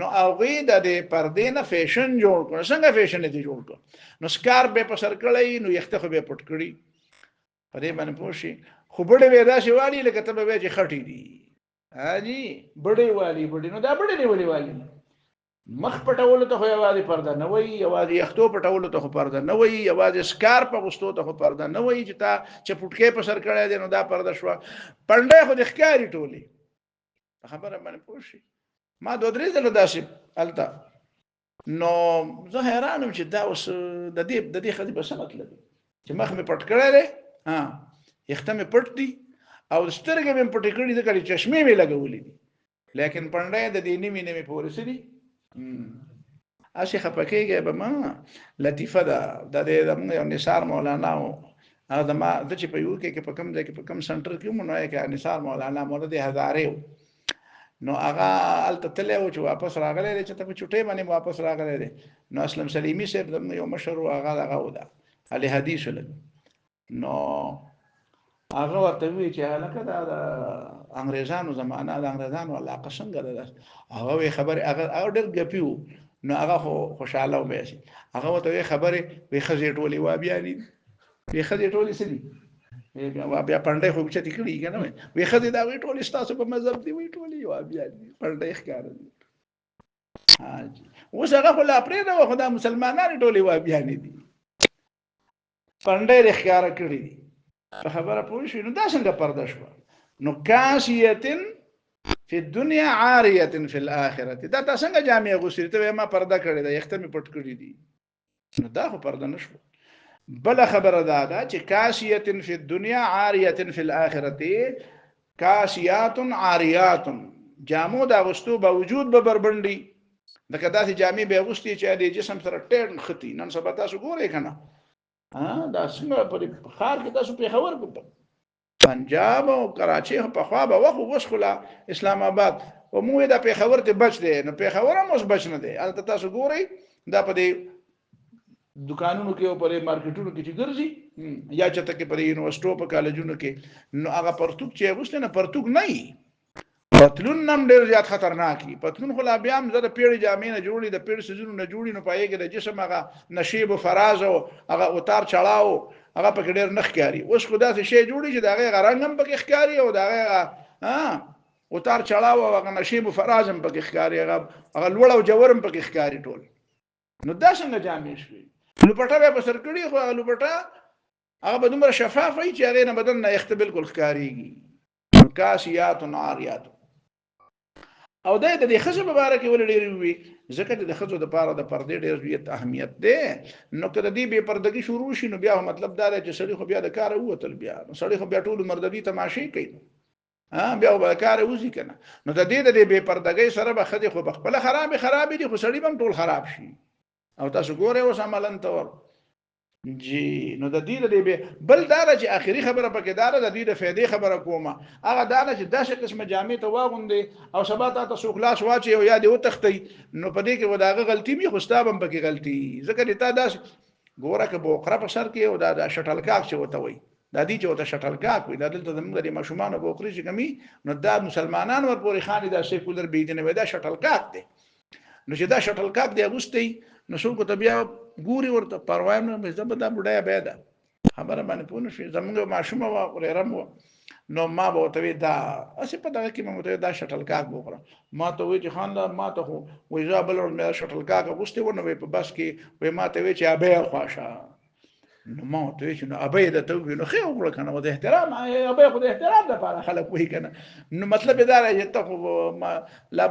نو هغه د پردې نه فیشن جوړ کړ څنګه فیشن دې جوړ کړ نو سکار به په سر کړی نو یخته خو به پټ کړی په دې باندې پوښي خو بډې ودا شي والی لکه ته به چې خټی دي هاجی بډې والی نو دا بډې والی مخ پټول ته خو یوازې پرده نه وای یوازې یختو پټول ته خو پرده نه وای یوازې سکار په غستو ته خو پرده نه وای چې تا چې پټکې په سر کړی دی نو دا پرده شو پنده خو د ښکاری ټولي خبره باندې پوښي ما دوه درې ځله داسې الته نو زه حیرانم چې دا اوس د دې خدي په څه مطلب چې مخ مې پټ کړی دی یخته مې پټ دی او سترګې مې پټې کړې دي کله چشمې مې لګولې دي لیکن پنده د دې نیمه پورې سړي اشي خپکیږي به ما لطیفه ده د موږ یو نثار مولانا او دا ما د چې په یو کې په کم ځای کې په کم سنټر کې مونږ نه کې نثار مولانا مولد هزاره نو هغه الته تل او چې واپس راغلی چې ته په چټي باندې واپس راغلی نو اسلم سلیمی صاحب یو مشهور هغه ودا علي حدیث له نو هغه ورته وی چې هلکه دا انګريزانو زمانہ د انګريزانو علاقه څنګه ده هغه خبر هغه ډېر غپیو نو هغه خوشاله و شي هغه ته خبره وی خزې ټولي و بیا ني وی خزې ټولي سدي بیا پنده خو چې تکړی کنه وی خزې دا وی ټولي تاسو په مذهب دی وی ټولي و بیا پنده ښکار اوس هغه خو لا پرې دا خدای مسلمانانو ټولي و بیا ني دي پنده ښکار کړی دي خبره پوه شو نو دا څنګه پرده شو نو کاسیه فی الدنیا عاریه فی الاخره دا څنګه جامع غسل ته ما پرده کړی دا یخته می پټ کړی دي نو دا خو پرده نشو بل خبره دا چې کاسیه فی الدنیا عاریه فی الاخره کاسیات عاریات جامو د اغوستو باوجود به بربندي دغه داسې جامې به اغوستي چې د جسم سره ټیټ ختی نن سبا تاسو ګورئ کنه دا څنګه په خار کې تاسو په خبر کو پنجاب او کراچي په خوا به وخت وسخلا اسلام آباد او موږ د په خبر ته بچ دي نو په خبره مو بچ نه دي البته تاسو ګورئ دا په دې دکانونو کې او په مارکیټونو کې چې ګرځي یا چې تک په یونیورسيټو په کالجونو کې نو هغه پرتوک چې اغوسته نه پرتوک نه پتلون نم ډیر زیات خطرناکي پتلون خو لا بیا هم زړه پیړې جامې نه جوړي د پیړ سيزونو نه جوړي نو پایې کې د جسم هغه نشيب او فراز او هغه اوتار چړاو هغه په ډیر نخ کاری اوس خدا څه شی جوړي چې دغه رنگم په ښکاری او دغه اوتار چړاو او هغه نشيب او فراز هم په ښکاری هغه لوړ او جوړم په ښکاری ټول نو دا څنګه جامې شوي لوپټه به سر کړي خو هغه لوپټه هغه به دومره شفاف وي چې هغه نه بدن نه اختبل کول ښکاریږي کاسیات و ناریات او د دې خزو مبارک ول ډیر وي ځکه د خزو د پاره د پردې ډیر زیات اهمیت ده نو کله دې به پردګي شروع شي نو بیا مطلب دا دی چې سړی خو بیا د کار ووتل بیا نو سړی خو بیا ټول مردوی تماشې کوي بیا به کار وځي کنه نو د دې د به پردګي سره به خدي خو بخپل خراب دي خو سړی بم ټول خراب شي او تاسو ګوره اوس عملاً تور جی نو د دې د بل دار چې اخري خبره پکې دار د دې د فائدې خبره کومه هغه دار چې داسې قسمه جامې ته واغوندي او سبا تاسو خلاص واچي او یاد او تختی نو په دې کې وداغه غلطي می خو ستابم پکې غلطي ځکه دې تا داس ګوره کې بوقره په سر کې او دا شټل کاک چې وته وي د دې چې وته شټل کاک وي د دلته زموږ د مشومان بوقري چې کمی نو دا مسلمانانو ور پورې خاني دا سیکولر بيدنه ودا شټل کاک دي نو چې دا شټل کاک دی اغوستي نو څوک ته بیا ګوري ورته پروايم نه زه به دا بډای به دا خبره باندې پونه شي زموږ ماشومه وا ورېرم نو ما به ته دا اسی په دغه کې مو ته دا شټل کاک وکړه ما ته وی چې خان دا ما ته خو وې ځابل ور مې شټل کاک غوستي ونه وې په بس کې وې ما ته وی چې ابه خواشه نو ما ته وی چې نو ابه د ته نو خو وکړه کنه د احترام ابه خو د احترام لپاره خلک وې کنه نو مطلب دا دی ته خو لا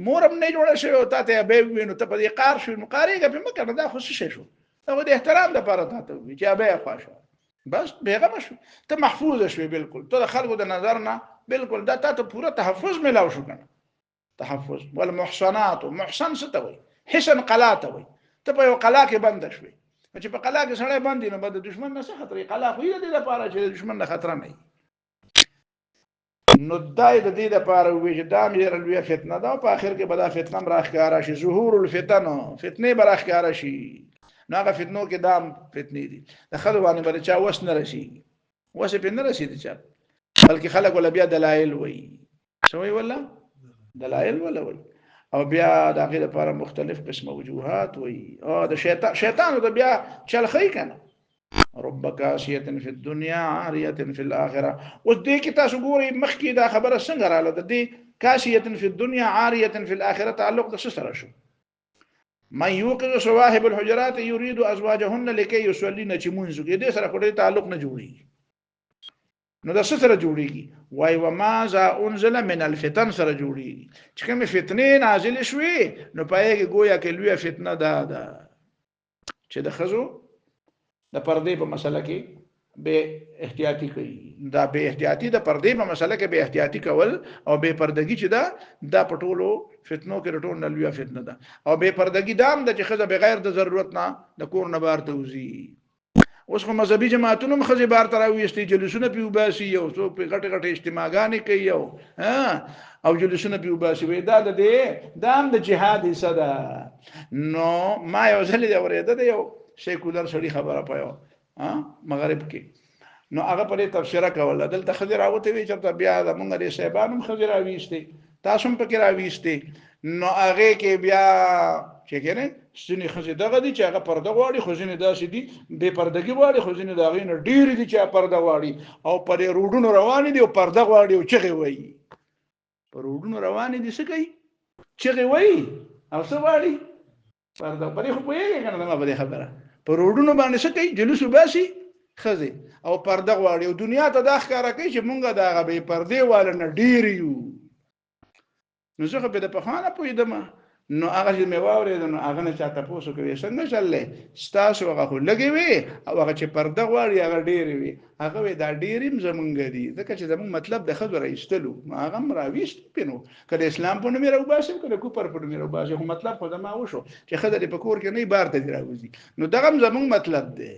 مورم نه جوړه شوی او ته ابه وینو ته په دې قار شو مقارېګه په مکه دا خو شي شو او د احترام لپاره ته وی چې ابه خواشه بس بیغمه شو ته محفوظ شوی بالکل ته خلکو د نظر نه بالکل دا ته پوره تحفظ ملاو شو کنه تحفظ والمحصنات محسن ستوي حسن قلاته وي ته په یو قلا کې بند شوی چې په قلا کې سړی باندې نو بد دشمن نه څه خطر قلا خو دې لپاره چې دشمن نه خطر نه نو دای د دې لپاره وی چې دا مې لوی فتنه دا په اخر کې بدا فتنه راخاره شي ظهور الفتن فتنه براخاره شي ناغه فتنو کې دام فتنې دي د خلکو باندې بل چا وس نه رشي وس په نه رشي دي چا بلکې خلک ولا بیا دلایل وي شوی ولا دلایل ولا وي او بیا د هغه لپاره مختلف قسم وجوهات وي او د شیطان د بیا چلخی کنه ربک عاشیه فی الدنيا عاریه فی الاخره او دې کې تاسو ګورئ مخکې دا خبره څنګه رااله د دې کاشیه فی الدنيا عاریه فی الاخره تعلق د سره شو من يوقظ صواحب الحجرات يريد ازواجهن لكي يصلين چې مونږ کې دې سره خوري تعلق نه جوړي نو دا سره جوړيږي وای و ما ذا انزل من الفتن سره جوړيږي چې کوم فتنې نازل شوي نو پای کې گویا کې لوی فتنه ده چې د خزو د پردې په مسله کې به احتیاطي کوي دا به احتیاطي د پردې په مسله کې به احتیاطي کول او به پردګي چې دا پټولو فتنو کې رټون نه لوی فتنه ده او به پردګي دام د چې خزه بغیر د ضرورت نه د کور نه بار توزي اوس خو مذهبي جماعتونو مخزي بار تراويستي جلوسونه پیوباسي او څوک په غټ اجتماعګانې کوي او جلوسونه پیوباسي وي دا د دې دام د جهاد حصہ ده نو ما یو ځل دی اورېده د یو سیکولر سړي خبره پيو مغرب کې نو هغه په تفسیر کوله دلته خضر راوته وی چې بیا د مونږ د صاحبانو خضر راويستي تاسو هم پکې راويستي نو هغه کې بیا چې کنه سني خزي دغه دي چې هغه پرده غواړي خو ځینې داسې دي بے پردګي غواړي خو ځینې دغه نه ډیر دي چې پرده غواړي او پر روډونو روان دي او پرده غواړي او چغي وایي پر روډونو روان دي څه کوي چغي وایي او څه غواړي پرده پرې خو پوهیږي کنه ما په خبره پر روډونو باندې څه کوي جلوس وباسي خزي او پرده غواړي او دنیا ته دا ښکارا کوي چې مونږه دا غبي پرده وال نه ډیر یو نو زه په د پخانه پویدم نو هغه چې مې واورېد نو هغه نه چاته پوسو کوي څنګه چللې ستاسو هغه خو لګې وي او هغه چې پرده غواړي هغه ډېرې وي هغه وي دا ډېرې هم زمونږ دي ځکه چې زمونږ مطلب د ښځو راایستلو نو هغه هم راویست پې نو که د اسلام په نوم یې راوباسم که د کفر په نوم یې راوباسم خو مطلب خو زما وشو چې ښځه دې په کور کې نه بار ته دې راوځي نو دغه هم زمونږ مطلب دی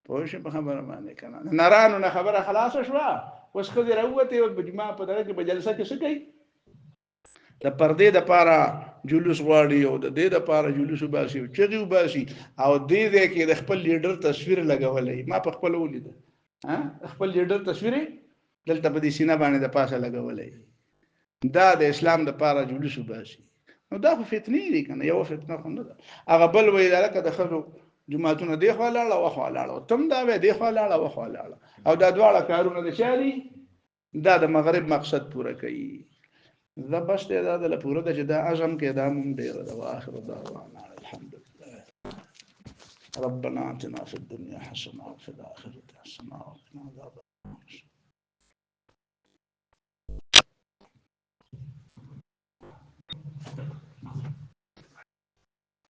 پوه شئ په خبره باندې که نه نرانو نه خبره خلاصه شوه اوس ښځې راووتې اوس په جمعه په دغه کې په جلسه کې څه کوي د پردې دپاره جلوس غواړي او د دې دپاره جلوس وباسي او چغې وباسي او دې ځای کې د خپل لیډر تصویر لګولی ما په خپله ولیده خپل لیډر تصویر دلته په دې سینه باندې د پاسه لګولی دا د اسلام دپاره جلوس وباسي نو دا خو فتنې دي که نه یوه فتنه خو نه ده هغه بل وایي دا لکه د ښځو جوماتونه دې خوا لاړه وخوا لاړه تم دا وایې دې خوا لاړه وخوا لاړه او دا دواړه کارونه د چا دي دا د مغرب مقصد پوره کوي دا بس دی دا د پوره ده چې دا عزم کې دا مونږ ډېره ده واخر دعوانا الحمد لله ربنا آتنا في الدنيا حسنة وفي الآخرة حسنة وقنا عذاب النار